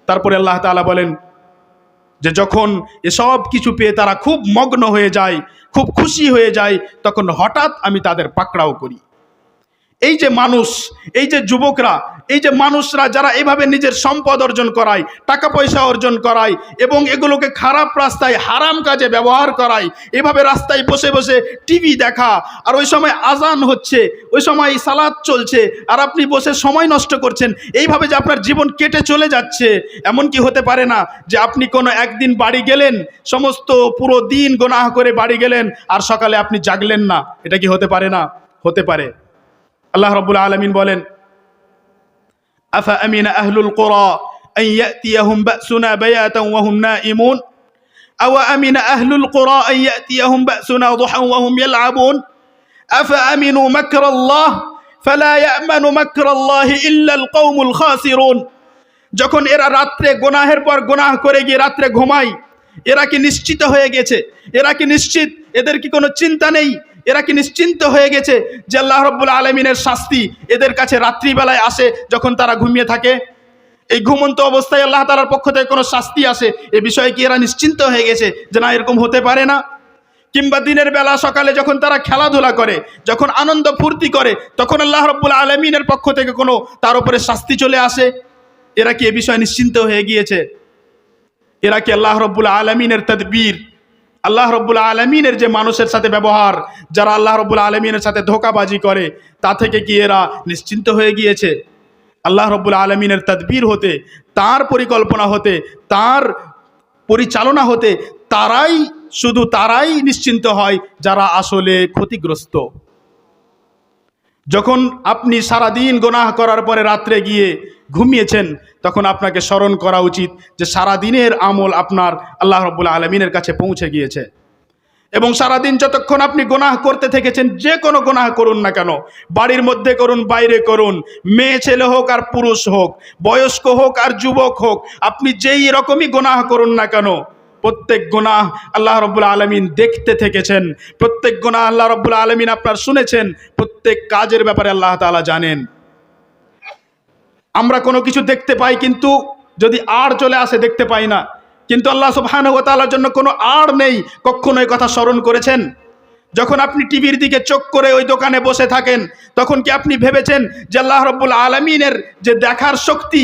তারপরে আল্লাহ তাআলা বলেন যে যখন এসব কিছু পেয়ে তারা খুব মগ্ন হয়ে যায়, খুব খুশি হয়ে যায়, তখন হঠাৎ আমি তাদের পাকড়াও করি। এই যে মানুষ, এই যে যুবকরা, এই যে মানুষরা যারা এভাবে নিজের সম্পদ অর্জন করায়, টাকা পয়সা অর্জন করায় এবং এগুলোকে খারাপ রাস্তায় হারাম কাজে ব্যবহার করায়, এভাবে রাস্তায় বসে বসে টিভি দেখা, আর ওই সময় আজান হচ্ছে, ওই সময় সালাত চলছে, আর আপনি বসে সময় নষ্ট করছেন, এইভাবে যে আপনার জীবন কেটে চলে যাচ্ছে। এমন কি হতে পারে না যে আপনি কোনো একদিন বাড়ি গেলেন, সমস্ত পুরো দিন গুনাহ করে বাড়ি গেলেন, আর সকালে আপনি জাগলেন না? এটা কি হতে পারে না? হতে পারে। আল্লাহ রাব্বুল আলামিন বলেন, আফা আমিনা আহলুল কুরা আন ইয়াতিয়াহুম বাসুনা বায়াতান ওয়া হুম নাঈমুন আও আমিনা আহলুল কুরা আন ইয়াতিয়াহুম বাসুনা দুহান ওয়া হুম ইয়ালআবুন আফা আমিনু মাকরাল্লাহ ফালা ইয়ামানু মাকরাল্লাহি ইল্লাল কওমুল খাসিরুন। যখন এরা রাত্রে গুনাহের পর গুনাহ করে গিয়ে রাত্রে ঘুমায়, এরা কি নিশ্চিত হয়ে গেছে? এরা কি নিশ্চিত? এদের কি কোনো চিন্তা নেই? এরা কি নিশ্চিন্ত হয়ে গেছে যে আল্লাহ রাব্বুল আলামিনের শাস্তি এদের কাছে রাত্রিবেলায় আসে যখন তারা ঘুমিয়ে থাকে? এই ঘুমন্ত অবস্থায় আল্লাহ তাআলার পক্ষ থেকে কোনো শাস্তি আসে, এ বিষয়ে কি এরা নিশ্চিন্ত হয়ে গেছে যে না এরকম হতে পারে না? কিংবা দিনের বেলা সকালে যখন তারা খেলাধুলা করে, যখন আনন্দ ফুর্তি করে, তখন আল্লাহ রাব্বুল আলামিনের পক্ষ থেকে কোনো তার উপরে শাস্তি চলে আসে? এরা কি এ বিষয়ে নিশ্চিন্ত হয়ে গিয়েছে? এরা কি আল্লাহ রাব্বুল আলামিনের তাদবীর, আল্লাহ রাব্বুল আলামিনের যে মানুষের সাথে ব্যবহার, যারা আল্লাহ রাব্বুল আলামিনের সাথে ধোঁকাবাজি করে, তা থেকে কি এরা নিশ্চিন্ত হয়ে গিয়েছে? আল্লাহ রাব্বুল আলামিনের তাদবীর হতে, তার পরিকল্পনা হতে, তার পরিচালনা হতে শুধু তারাই নিশ্চিন্ত হয় যারা আসলে ক্ষতিগ্রস্ত। যখন আপনি সারাদিন গুনাহ করার পরে রাত্রে গিয়ে ঘুমিয়েছেন, তখন আপনাকে স্মরণ করা উচিত যে সারাদিনের আমল আপনার আল্লাহ রাব্বুল আলামিনের কাছে পৌঁছে গিয়েছে। এবং সারাদিন যতক্ষণ আপনি গুনাহ করতে থেকেছেন, যে কোনো গুনাহ করুন না কেন, বাড়ির মধ্যে করুন, বাইরে করুন, মেয়ে ছেলে হোক আর পুরুষ হোক, বয়স্ক হোক আর যুবক হোক, আপনি যেই রকমই গুনাহ করুন না কেন, প্রত্যেক গুনাহ আল্লাহ রাব্বুল আলামিন দেখতে থেকেছেন, প্রত্যেক গুনাহ আল্লাহ রাব্বুল আলামিন আপনার শুনেছেন, প্রত্যেক কাজের ব্যাপারে আল্লাহ তাআলা জানেন। আমরা কোনো কিছু দেখতে পাই, কিন্তু যদি আর চলে আসে দেখতে পাই না, কিন্তু আল্লাহ সুবহানাহু ওয়া তাআলার জন্য কোনো আর নেই। কখনো এই কথা স্মরণ করেছেন? যখন আপনি টিভির দিকে চোখ করে ওই দোকানে বসে থাকেন, তখন কি আপনি ভেবেছেন যে আল্লাহ রাব্বুল আলামিনের যে দেখার শক্তি,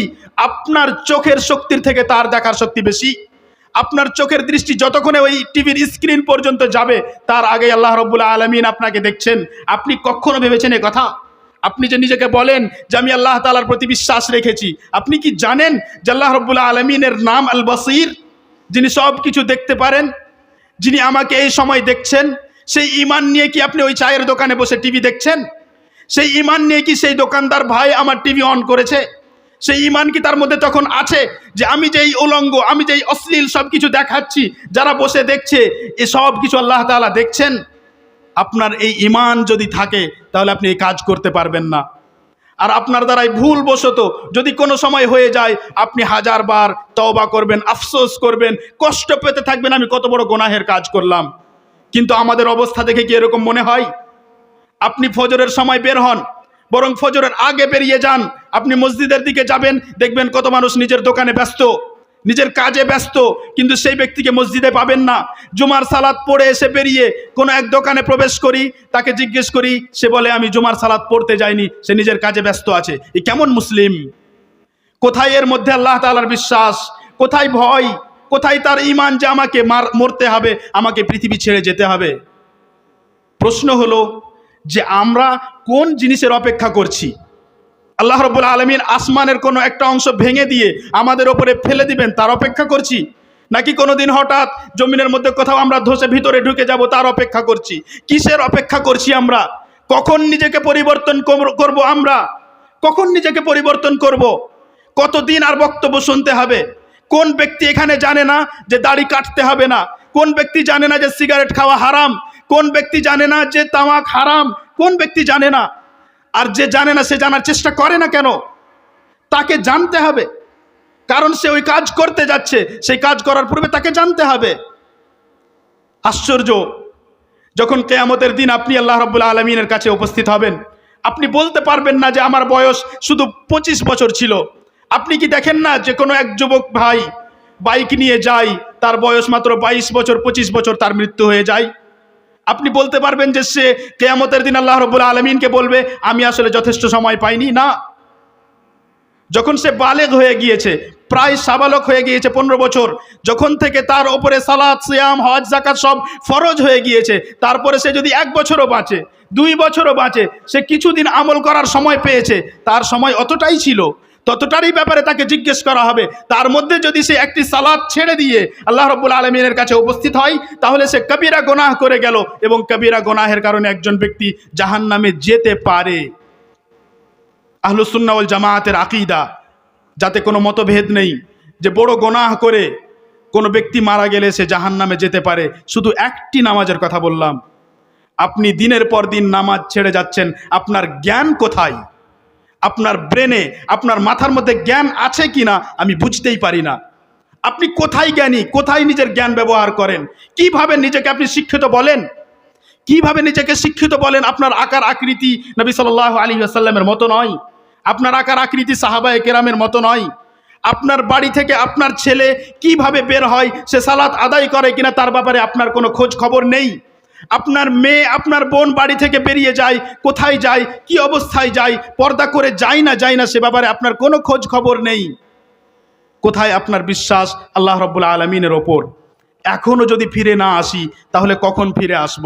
আপনার চোখের শক্তির থেকে তার দেখার শক্তি বেশি? আপনার চোখের দৃষ্টি যতক্ষণে ওই টিভির স্ক্রিন পর্যন্ত যাবে, তার আগে আল্লাহ রাব্বুল আলামিন আপনাকে দেখছেন। আপনি কখনো ভেবেছেন এই কথা? আপনি যে নিজেকে বলেন যে আমি আল্লাহ তাআলার প্রতি বিশ্বাস রেখেছি, আপনি কি জানেন যে আল্লাহ রাব্বুল আলামিনের নাম আল বাসীর, যিনি সব কিছু দেখতে পারেন, যিনি আমাকে এই সময় দেখছেন? সেই ঈমান নিয়ে কি আপনি ওই চায়ের দোকানে বসে টিভি দেখছেন? সেই ঈমান নিয়ে কি সেই দোকানদার ভাই আমার টিভি অন করেছে? সেই ঈমান কি তার মধ্যে তখন আছে যে আমি যেই উলঙ্গ, আমি যেই অশ্লীল সব কিছু দেখাচ্ছি, যারা বসে দেখছে এ সব কিছু আল্লাহ তাআলা দেখছেন? আপনার এই ঈমান যদি থাকে তাহলে আপনি এই কাজ করতে পারবেন না। আর আপনার দ্বারাই ভুলবশত যদি কোনো সময় হয়ে যায়, আপনি হাজারবার তওবা করবেন, আফসোস করবেন, কষ্ট পেতে থাকবেন আমি কত বড় গুনাহের কাজ করলাম। কিন্তু আমাদের অবস্থা দেখে কি এরকম মনে হয়? আপনি ফজরের সময় বের হন, বরং ফজরের আগে বেরিয়ে যান। আপনি মসজিদের দিকে যাবেন, দেখবেন কত মানুষ নিজের দোকানে ব্যস্ত, নিজের কাজে ব্যস্ত, কিন্তু সেই ব্যক্তিকে মসজিদে পাবেন না। জুমার সালাত পড়ে এসে বেরিয়ে কোনো এক দোকানে প্রবেশ করি, তাকে জিজ্ঞেস করি, সে বলে আমি জুমার সালাত পড়তে যাইনি, সে নিজের কাজে ব্যস্ত আছে। এ কেমন মুসলিম? কোথায় এর মধ্যে আল্লাহ তাআলার বিশ্বাস? কোথায় ভয়? কোথায় তার ঈমান যে আমাকে মরতে হবে, আমাকে পৃথিবী ছেড়ে যেতে হবে? প্রশ্ন হলো যে আমরা কোন জিনিসের অপেক্ষা করছি? আল্লাহ রাব্বুল আলামিন আসমানের কোনো একটা অংশ ভেঙে দিয়ে আমাদের ওপরে ফেলে দিবেন তার অপেক্ষা করছি, নাকি কোনোদিন হঠাৎ জমিনের মধ্যে কোথাও আমরা ধসে ভিতরে ঢুকে যাব তার অপেক্ষা করছি? কিসের অপেক্ষা করছি আমরা? কখন নিজেকে পরিবর্তন করব আমরা? কখন নিজেকে পরিবর্তন করব? কতদিন আর বক্তব্য শুনতে হবে? কোন ব্যক্তি এখানে জানে না যে দাড়ি কাটতে হবে না? কোন ব্যক্তি জানে না যে সিগারেট খাওয়া হারাম? কোন ব্যক্তি জানে না যে তামাক হারাম? কোন ব্যক্তি জানে না? আর যে জানে না সে জানার চেষ্টা করে না কেন? তাকে জানতে হবে, কারণ সে ওই কাজ করতে যাচ্ছে, সেই কাজ করার পূর্বে তাকে জানতে হবে। আশ্চর্য, যখন কিয়ামতের দিন আপনি আল্লাহ রাব্বুল আলামিনের কাছে উপস্থিত হবেন, আপনি বলতে পারবেন না যে আমার বয়স শুধু 25 বছর ছিল। আপনি কি দেখেন না যে কোনো এক যুবক ভাই বাইক নিয়ে যায়, তার বয়স মাত্র 22 বছর, 25 বছর, তার মৃত্যু হয়ে যায়? আপনি বলতে পারবেন যে সে কিয়ামতের দিন আল্লাহ রাব্বুল আলামিনকে বলবে আমি আসলে যথেষ্ট সময় পাইনি? না। যখন সে বালেগ হয়ে গিয়েছে, প্রায় সাবালক হয়ে গিয়েছে, 15 বছর, যখন থেকে তার ওপরে সালাত, সিয়াম, হজ, যাকাত সব ফরজ হয়ে গিয়েছে, তারপরে সে যদি 1 বছরও বাঁচে, 2 বছরও বাঁচে, সে কিছুদিন আমল করার সময় পেয়েছে, তার সময় অতটাই ছিল, ততটারই ব্যাপারে তাকে জিজ্ঞেস করা হবে। তার মধ্যে যদি সে একটি সালাত ছেড়ে দিয়ে আল্লাহ রাব্বুল আলামিনের কাছে উপস্থিত হয়, তাহলে সে কবিরা গুনাহ করে গেল, এবং কবিরা গুনাহের কারণে একজন ব্যক্তি জাহান্নামে যেতে পারে। আহলুস সুন্নাহ ওয়াল জামায়াতের আকীদা, যাতে কোনো মতভেদ নেই যে বড় গুনাহ করে কোনো ব্যক্তি মারা গেলে সে জাহান্নামে যেতে পারে। শুধু একটি নামাজের কথা বললাম। আপনি দিনের পর দিন নামাজ ছেড়ে যাচ্ছেন, আপনার জ্ঞান কোথায়? আপনার ব্রেনে, আপনার মাথার মধ্যে জ্ঞান আছে কিনা আমি বুঝতেই পারি না। আপনি কোথায় জ্ঞানী? কোথায় নিজের জ্ঞান ব্যবহার করেন? কিভাবে নিজেকে আপনি শিক্ষিত বলেন? কিভাবে নিজেকে শিক্ষিত বলেন? আপনার আকার আকৃতি নবী সাল্লাল্লাহু আলাইহি ওয়াসাল্লামের মতো নয়, আপনার আকার আকৃতি সাহাবায়ে কেরামের মতো নয়। আপনার বাড়ি থেকে আপনার ছেলে কিভাবে বের হয়, সে সালাত আদায় করে কিনা, তার ব্যাপারে আপনার কোনো খোঁজ খবর নেই। আপনার মেয়ে, আপনার বোন বাড়ি থেকে বেরিয়ে যায়, কোথায় যায়, কি অবস্থায় যায়, পর্দা করে যায় না, সে ব্যাপারে আপনার কোনো খোঁজ খবর নেই। কোথায় আপনার বিশ্বাস আল্লাহ রাব্বুল আলামিনের ওপর? এখনো যদি ফিরে না আসি, তাহলে কখন ফিরে আসব?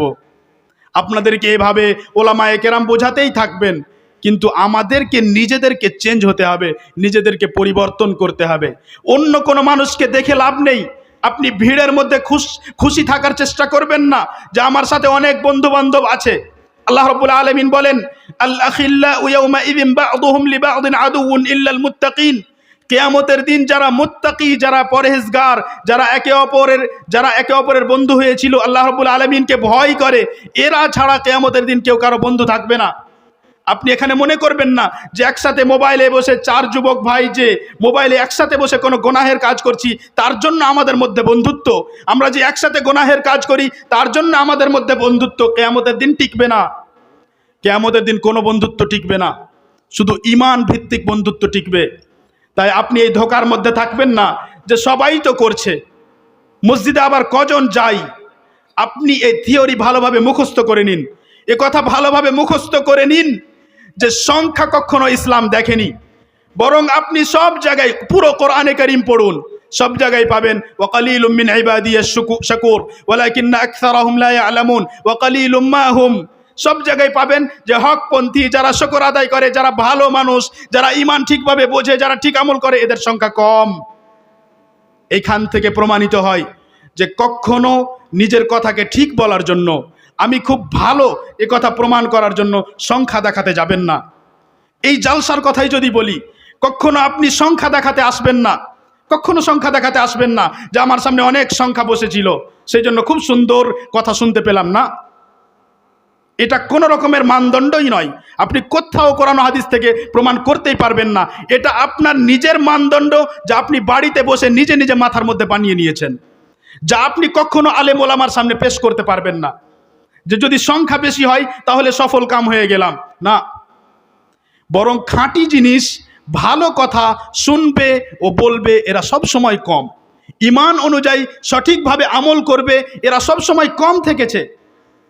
আপনাদেরকে এভাবে ওলামায়ে কেরাম বোঝাতেই থাকবেন, কিন্তু আমাদেরকে নিজেদেরকে চেঞ্জ হতে হবে, নিজেদেরকে পরিবর্তন করতে হবে। অন্য কোনো মানুষকে দেখে লাভ নেই। আপনি ভিড়ের মধ্যে খুশি থাকার চেষ্টা করবেন না যে আমার সাথে অনেক বন্ধু বান্ধব আছে। আল্লাহ রাব্বুল আলামিন বলেন, আল আখিল্লাউ ইয়াউমাইযিন বা'দুহুম লিবা'দিন আদুউন ইল্লাল মুত্তাকিন। কিয়ামতের দিন যারা মুত্তাকি, যারা পরহেজগার, যারা একে অপরের বন্ধু হয়েছিল, আল্লাহ রাব্বুল আলামিনকে ভয় করে, এরা ছাড়া কিয়ামতের দিন কেউ কারো বন্ধু থাকবে না। আপনি এখানে মনে করবেন না যে একসাথে মোবাইলে বসে 4 যুবক ভাই যে মোবাইলে একসাথে বসে কোনো গুনাহের কাজ করছি, তার জন্য আমাদের মধ্যে বন্ধুত্ব। আমরা যে একসাথে গুনাহের কাজ করি, তার জন্য আমাদের মধ্যে বন্ধুত্ব কিয়ামতের দিন টিকবে না। কিয়ামতের দিন কোনো বন্ধুত্ব টিকবে না, শুধু ঈমান ভিত্তিক বন্ধুত্ব টিকবে। তাই আপনি এই ধোঁকার মধ্যে থাকবেন না যে সবাই তো করছে, মসজিদে আবার কজন যায়। আপনি এই থিওরি ভালোভাবে মুখস্থ করে নিন, এ কথা ভালোভাবে মুখস্থ করে নিন যে সংখ্যা কখনো ইসলাম দেখেনি, বরং আপনি সব জায়গায় পুরো কোরআনে কারীম পড়ুন, সব জায়গায় পাবেন ওয়া কালিলুম মিন ইবাদিয়াশ শাকুর ওয়ালাকিন্না আকসারাহুম লা ইয়ালামুন ওয়া কালিলুম মা হুম। সব জায়গায় পাবেন যে হকপন্থী, যারা শুকর আদায় করে, যারা ভালো মানুষ, যারা ঈমান ঠিকভাবে বোঝে, যারা ঠিক আমল করে, এদের সংখ্যা কম। এইখান থেকে প্রমাণিত হয় যে কখনো নিজের কথাকে ঠিক বলার জন্য, আমি খুব ভালো এ কথা প্রমাণ করার জন্য সংখ্যা দেখাতে যাবেন না। এই জালসার কথাই যদি বলি, কখনো আপনি সংখ্যা দেখাতে আসবেন না, কখনো সংখ্যা দেখাতে আসবেন না যে আমার সামনে অনেক সংখ্যা বসেছিল সেই জন্য খুব সুন্দর কথা শুনতে পেলাম না। এটা কোন রকমের মানদণ্ডই নয়। আপনি কোথাও কোরআন হাদিস থেকে প্রমাণ করতেই পারবেন না। এটা আপনার নিজের মানদণ্ড, যা আপনি বাড়িতে বসে নিজে নিজে মাথার মধ্যে বানিয়ে নিয়েছেন, যা আপনি কখনো আলেম ওলামার সামনে পেশ করতে পারবেন না যে যদি সংখ্যা বেশি হয় তাহলে সফল কাম হয়ে গেলাম। না, বরং খাঁটি জিনিস, ভালো কথা শুনবে ও বলবে এরা সব সময় কম। ঈমান অনুযায়ী সঠিকভাবে আমল করবে এরা সব সময় কম থেকেছে,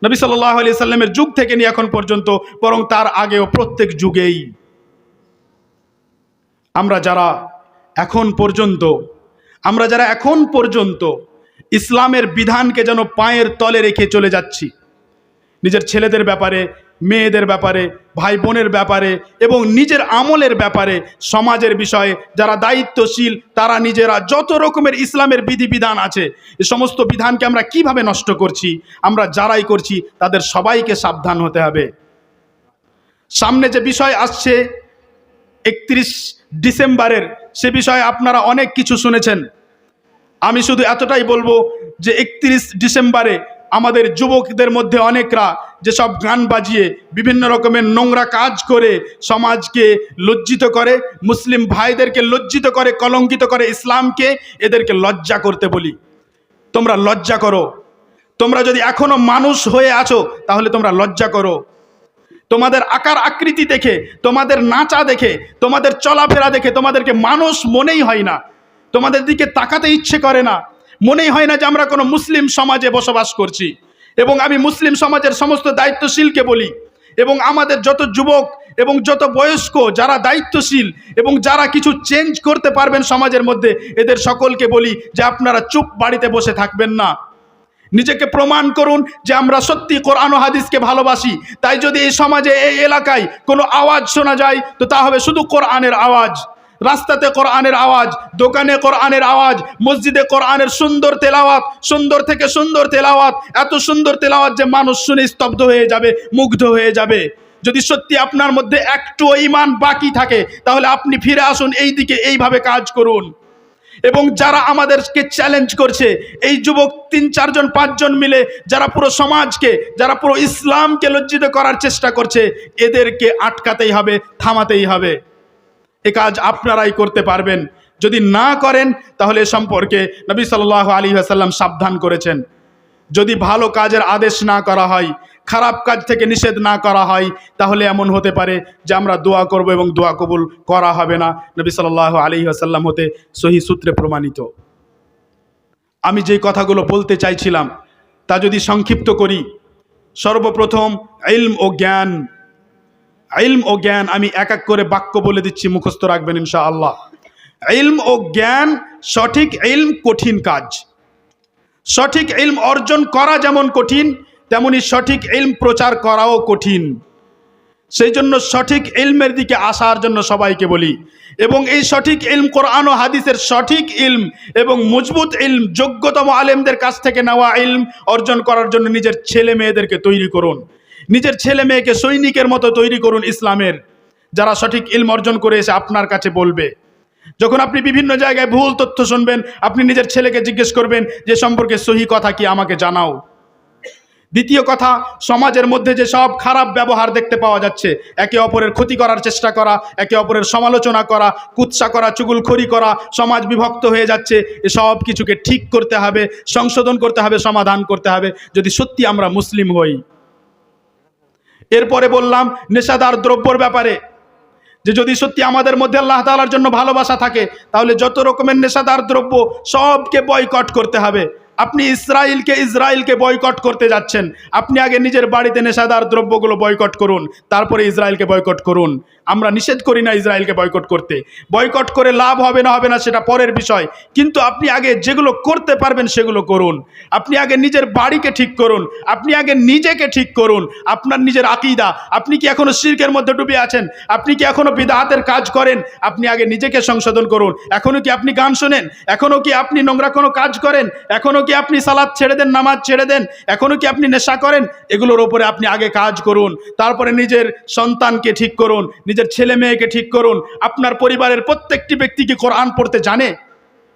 নবী সাল্লাল্লাহু আলাইহি সাল্লামের যুগ থেকে নিয়ে এখন পর্যন্ত, বরং তার আগেও প্রত্যেক যুগেই। আমরা যারা এখন পর্যন্ত ইসলামের বিধানকে যেন পায়ের তলে রেখে চলে যাচ্ছি, নিজের ছেলেদের ব্যাপারে, মেয়েদের ব্যাপারে, ভাই বোনের ব্যাপারে এবং নিজের আমলের ব্যাপারে, সমাজের বিষয়ে যারা দায়িত্বশীল তারা নিজেরা যত রকমের ইসলামের বিধিবিধান আছে এ সমস্ত বিধানকে আমরা কিভাবে নষ্ট করছি, আমরা যারাই করছি তাদের সবাইকে সাবধান হতে হবে। সামনে যে বিষয় আসছে 31 ডিসেম্বরের, সে বিষয়ে আপনারা অনেক কিছু শুনেছেন। আমি শুধু এতটাই বলবো যে 31 ডিসেম্বরে আমাদের যুবকদের মধ্যে অনেকরা যেসব গান বাজিয়ে বিভিন্ন রকমের নোংরা কাজ করে সমাজকে লজ্জিত করে, মুসলিম ভাইদেরকে লজ্জিত করে, কলঙ্কিত করে ইসলামকে, এদেরকে লজ্জা করতে বলি। তোমরা লজ্জা করো। তোমরা যদি এখনো মানুষ হয়ে আছো তাহলে তোমরা লজ্জা করো। তোমাদের আকার আকৃতি দেখে, তোমাদের নাচা দেখে, তোমাদের চলাফেরা দেখে তোমাদেরকে মানুষ মনেই হয় না, তোমাদের দিকে তাকাতে ইচ্ছে করে না, মনেই হয় না যে আমরা কোনো মুসলিম সমাজে বসবাস করছি। এবং আমি মুসলিম সমাজের সমস্ত দায়িত্বশীলকে বলি, এবং আমাদের যত যুবক এবং যত বয়স্ক যারা দায়িত্বশীল এবং যারা কিছু চেঞ্জ করতে পারবেন সমাজের মধ্যে, এদের সকলকে বলি যে আপনারা চুপ বাড়িতে বসে থাকবেন না। নিজেকে প্রমাণ করুন যে আমরা সত্যি কোরআন ও হাদিসকে ভালোবাসি। তাই যদি এই সমাজে, এই এলাকায় কোনো আওয়াজ শোনা যায় তো তা হবে শুধু কোরআনের আওয়াজ। রাস্তাতে কোরআনের আওয়াজ, দোকানে কোরআনের আওয়াজ, মসজিদে কোরআনের সুন্দর তেলাওয়াত, সুন্দর থেকে সুন্দর তেলাওয়াত, এত সুন্দর তেলাওয়াত যে মানুষ শুনে স্তব্ধ হয়ে যাবে, মুগ্ধ হয়ে যাবে। যদি সত্যি আপনার মধ্যে একটু ঈমান বাকি থাকে তাহলে আপনি ফিরে আসুন এই দিকে, এইভাবে কাজ করুন। এবং যারা আমাদেরকে চ্যালেঞ্জ করছে, এই যুবক 3-4 জন 5 জন মিলে যারা পুরো সমাজকে, যারা পুরো ইসলামকে লজ্জিত করার চেষ্টা করছে, এদেরকে আটকাতেই হবে, থামাতেই হবে। এ কাজ আপনারাই করতে পারবেন। যদি না করেন তাহলে সম্পর্কে নবী সাল্লাল্লাহু আলাইহি ওয়াসাল্লাম সাবধান করেছেন। যদি ভালো কাজের আদেশ না করা হয়, খারাপ কাজ থেকে নিষেধ না করা হয়, তাহলে এমন হতে পারে যে আমরা দোয়া করব এবং দোয়া কবুল করা হবে না। নবী সাল্লাল্লাহু আলাইহি ওয়াসাল্লাম হতে সহিহ সূত্রে প্রমাণিত। আমি যেই কথাগুলো বলতে চাইছিলাম তা যদি সংক্ষিপ্ত করি, সর্বপ্রথম ইলম ও জ্ঞান। ইলম ও জ্ঞান আমি এক এক করে বাক্য বলে দিচ্ছি, মুখস্থ রাখবেন ইনশাআল্লাহ। ইলম ও জ্ঞান, সঠিক ইলম কঠিন কাজ। সঠিক ইলম অর্জন করা যেমন কঠিন, তেমনি সঠিক ইলম প্রচার করাও কঠিন। সেই জন্য সঠিক ইলমের দিকে আসার জন্য সবাইকে বলি। এবং এই সঠিক ইলম, কোরআন ও হাদিসের সঠিক ইলম এবং মজবুত ইলম, যোগ্যতম আলেমদের কাছ থেকে নেওয়া ইলম অর্জন করার জন্য নিজের ছেলে মেয়েদেরকে তৈরি করুন। নিজের ছেলে মেয়েকে সৈনিকের মতো তৈরি করুন ইসলামের, যারা সঠিক ইলম অর্জন করে এসে আপনার কাছে বলবে। যখন আপনি বিভিন্ন জায়গায় ভুল তথ্য শুনবেন, আপনি নিজের ছেলেকে জিজ্ঞেস করবেন যে সম্পর্কে সহি কথা কি, আমাকে জানাও। দ্বিতীয় কথা, সমাজের মধ্যে যে সব খারাপ ব্যবহার দেখতে পাওয়া যাচ্ছে, একে অপরের ক্ষতি করার চেষ্টা করা, একে অপরের সমালোচনা করা, কুৎসা করা, চুগলখড়ি করা, সমাজ বিভক্ত হয়ে যাচ্ছে, এসব কিছুকে ঠিক করতে হবে, সংশোধন করতে হবে, সমাধান করতে হবে যদি সত্যি আমরা মুসলিম হই। এরপরে বললাম নেশাদার দ্রব্যর ব্যাপারে, যে যদি সত্যি আমাদের মধ্যে আল্লাহ তাআলার জন্য ভালোবাসা থাকে তাহলে যত রকমের নেশাদার দ্রব্য সবকে বয়কট করতে হবে। আপনি ইসরায়েলকে বয়কট করতে যাচ্ছেন, আপনি আগে নিজের বাড়িতে নেশাদার দ্রব্যগুলো বয়কট করুন, তারপরে ইসরায়েলকে বয়কট করুন। আমরা নিষেধ করি না ইসরায়েলকে বয়কট করতে, বয়কট করে লাভ হবে না সেটা পরের বিষয়, কিন্তু আপনি আগে যেগুলো করতে পারবেন সেগুলো করুন। আপনি আগে নিজের বাড়িকে ঠিক করুন, আপনি আগে নিজেকে ঠিক করুন, আপনার নিজের আকীদা। আপনি কি এখনো শিরকের মধ্যে ডুবে আছেন? আপনি কি এখনো বিদআতের কাজ করেন? আপনি আগে নিজেকে সংশোধন করুন। এখনো কি আপনি গান শোনেন? এখনো কি আপনি নোংরা কোনো কাজ করেন? এখনো কি আপনি সালাত ছেড়ে দেন, নামাজ ছেড়ে দেন? এখনো কি আপনি নেশা করেন? এগুলোর উপরে আপনি আগে কাজ করুন, তারপরে নিজের সন্তানকে ঠিক করুন, নিজের নিজের ছেলে মেয়েকে ঠিক করুন। আপনার পরিবারের প্রত্যেকটি ব্যক্তি কি কোরআন পড়তে জানে?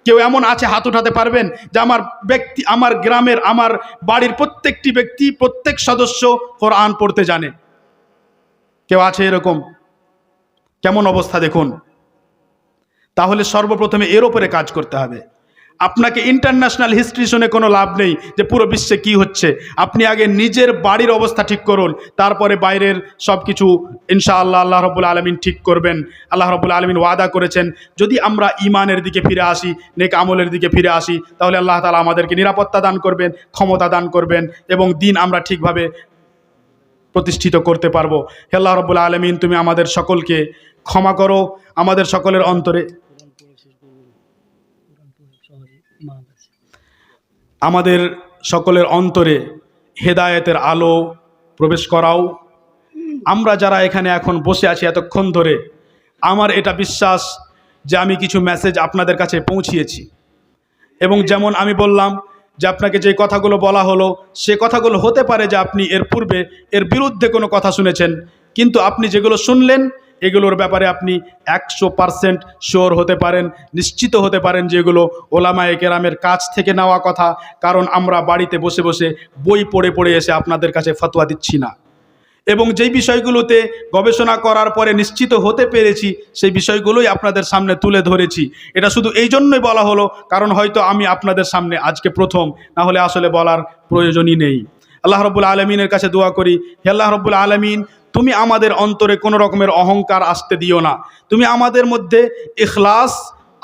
কেউ এমন আছে হাত উঠাতে পারবেন যে আমার গ্রামের, আমার বাড়ির প্রত্যেকটি ব্যক্তি, প্রত্যেক সদস্য কোরআন পড়তে জানে? কেউ আছে এরকম? কেমন অবস্থা দেখুন। তাহলে সর্বপ্রথমে এর উপরে কাজ করতে হবে। আপনাকে ইন্টারন্যাশনাল হিস্ট্রি শুনে কোনো লাভ নেই যে পুরো বিশ্বে কি হচ্ছে। আপনি আগে নিজের বাড়ির অবস্থা ঠিক করুন, তারপরে বাইরের সব কিছু ইনশাআল্লাহ আল্লাহ রাব্বুল আলামিন ঠিক করবেন। আল্লাহ রাব্বুল আলামিন ওয়াদা করেছেন, যদি আমরা ঈমানের দিকে ফিরে আসি, নেক আমলের দিকে ফিরে আসি, তাহলে আল্লাহ তাআলা আমাদেরকে নিরাপত্তা দান করবেন, ক্ষমতা দান করবেন, এবং দিন আমরা ঠিকভাবে প্রতিষ্ঠিত করতে পারবো। হে আল্লাহ রাব্বুল আলামিন, তুমি আমাদের সকলকে ক্ষমা করো। আমাদের সকলের অন্তরে আমাদের সকলের অন্তরে হেদায়েতের আলো প্রবেশ করাও। আমরা যারা এখানে এখন বসে আছি এতক্ষণ ধরে, আমার এটা বিশ্বাস যে আমি কিছু মেসেজ আপনাদের কাছে পৌঁছিয়েছি। এবং যেমন আমি বললাম যে আপনাকে যে কথাগুলো বলা হলো, সে কথাগুলো হতে পারে যে আপনি এর পূর্বে এর বিরুদ্ধে কোনো কথা শুনেছেন, কিন্তু আপনি যেগুলো শুনলেন এগুলোর ব্যাপারে আপনি 100% শিওর হতে পারেন, নিশ্চিত হতে পারেন যে এগুলো ওলামায়ে কেরামের কাছ থেকে নেওয়া কথা। কারণ আমরা বাড়িতে বসে বসে বই পড়ে পড়ে এসে আপনাদের কাছে ফতোয়া দিচ্ছি না, এবং যেই বিষয়গুলোতে গবেষণা করার পরে নিশ্চিত হতে পেরেছি সেই বিষয়গুলোই আপনাদের সামনে তুলে ধরেছি। এটা শুধু এই জন্যই বলা হলো কারণ হয়তো আমি আপনাদের সামনে আজকে প্রথম, না হলে আসলে বলার প্রয়োজনই নেই। আল্লাহ রাব্বুল আলামিনের কাছে দোয়া করি, হে আল্লাহ রাব্বুল আলামিন, তুমি আমাদের অন্তরে কোনো রকমের অহংকার আসতে দিও না। তুমি আমাদের মধ্যে ইখলাস,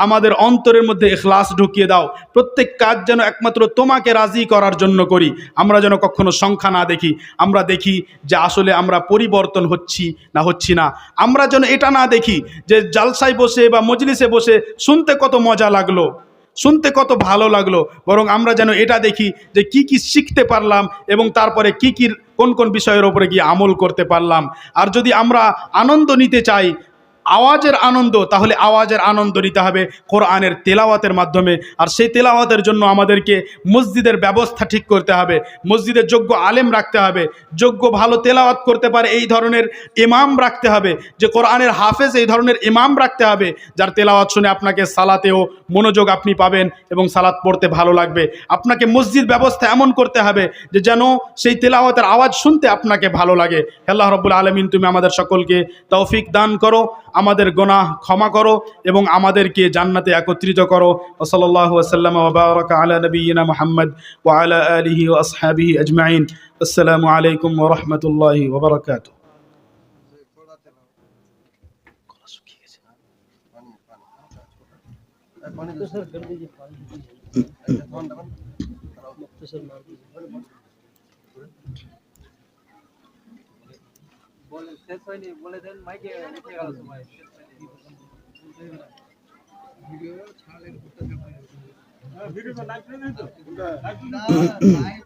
আমাদের অন্তরের মধ্যে ইখলাস ঢুকিয়ে দাও। প্রত্যেক কাজ যেন একমাত্র তোমাকে রাজি করার জন্য করি। আমরা যেন কখনো সংখ্যা না দেখি, আমরা দেখি যে আসলে আমরা পরিবর্তন হচ্ছি না। আমরা যেন এটা না দেখি যে জালসায় বসে বা মজলিসে বসে শুনতে কত মজা লাগলো, শুনতে কত ভালো লাগলো, বরং আমরা যেন এটা দেখি যে কি কি শিখতে পারলাম এবং তারপরে কোন কোন বিষয়ের ওপরে গিয়ে আমল করতে পারলাম। আর যদি আমরা আনন্দ নিতে চাই, আওয়াজের আনন্দ, তাহলে আওয়াজের আনন্দ নিতে হবে কোরআনের তেলাওয়াতের মাধ্যমে। আর সেই তেলাওয়াতের জন্য আমাদেরকে মসজিদের ব্যবস্থা ঠিক করতে হবে, মসজিদের যোগ্য আলেম রাখতে হবে, যোগ্য ভালো তেলাওয়াত করতে পারে এই ধরনের ইমাম রাখতে হবে, যে কোরআনের হাফেজ এই ধরনের ইমাম রাখতে হবে, যার তেলাওয়াত শুনে আপনাকে সালাতেও মনোযোগ আপনি পাবেন এবং সালাত পড়তে ভালো লাগবে। আপনাকে মসজিদ ব্যবস্থা এমন করতে হবে যে যেন সেই তেলাওয়াতের আওয়াজ শুনতে আপনাকে ভালো লাগে। আল্লাহ রাব্বুল আলামিন, তুমি আমাদের সকলকে তৌফিক দান করো, আমাদের গুনাহ ক্ষমা করো এবং আমাদেরকে জান্নাতে একত্রিত করো। সাল্লাল্লাহু ওয়াসাল্লাম ওয়া বারাকা আলা নবিয়িনা মুহাম্মদ ওয়া আলা আলিহি ওয়া আসহাবিহি আজমাইন। আসসালামু আলাইকুম ওয়া রাহমাতুল্লাহি ওয়া বারাকাতুহু। বলে শেষ হয়নি, বলে দেন মাইকে উঠে গেল সময়। ভিডিও ছাড়লে ভিডিও লাইভ করে দিই তো।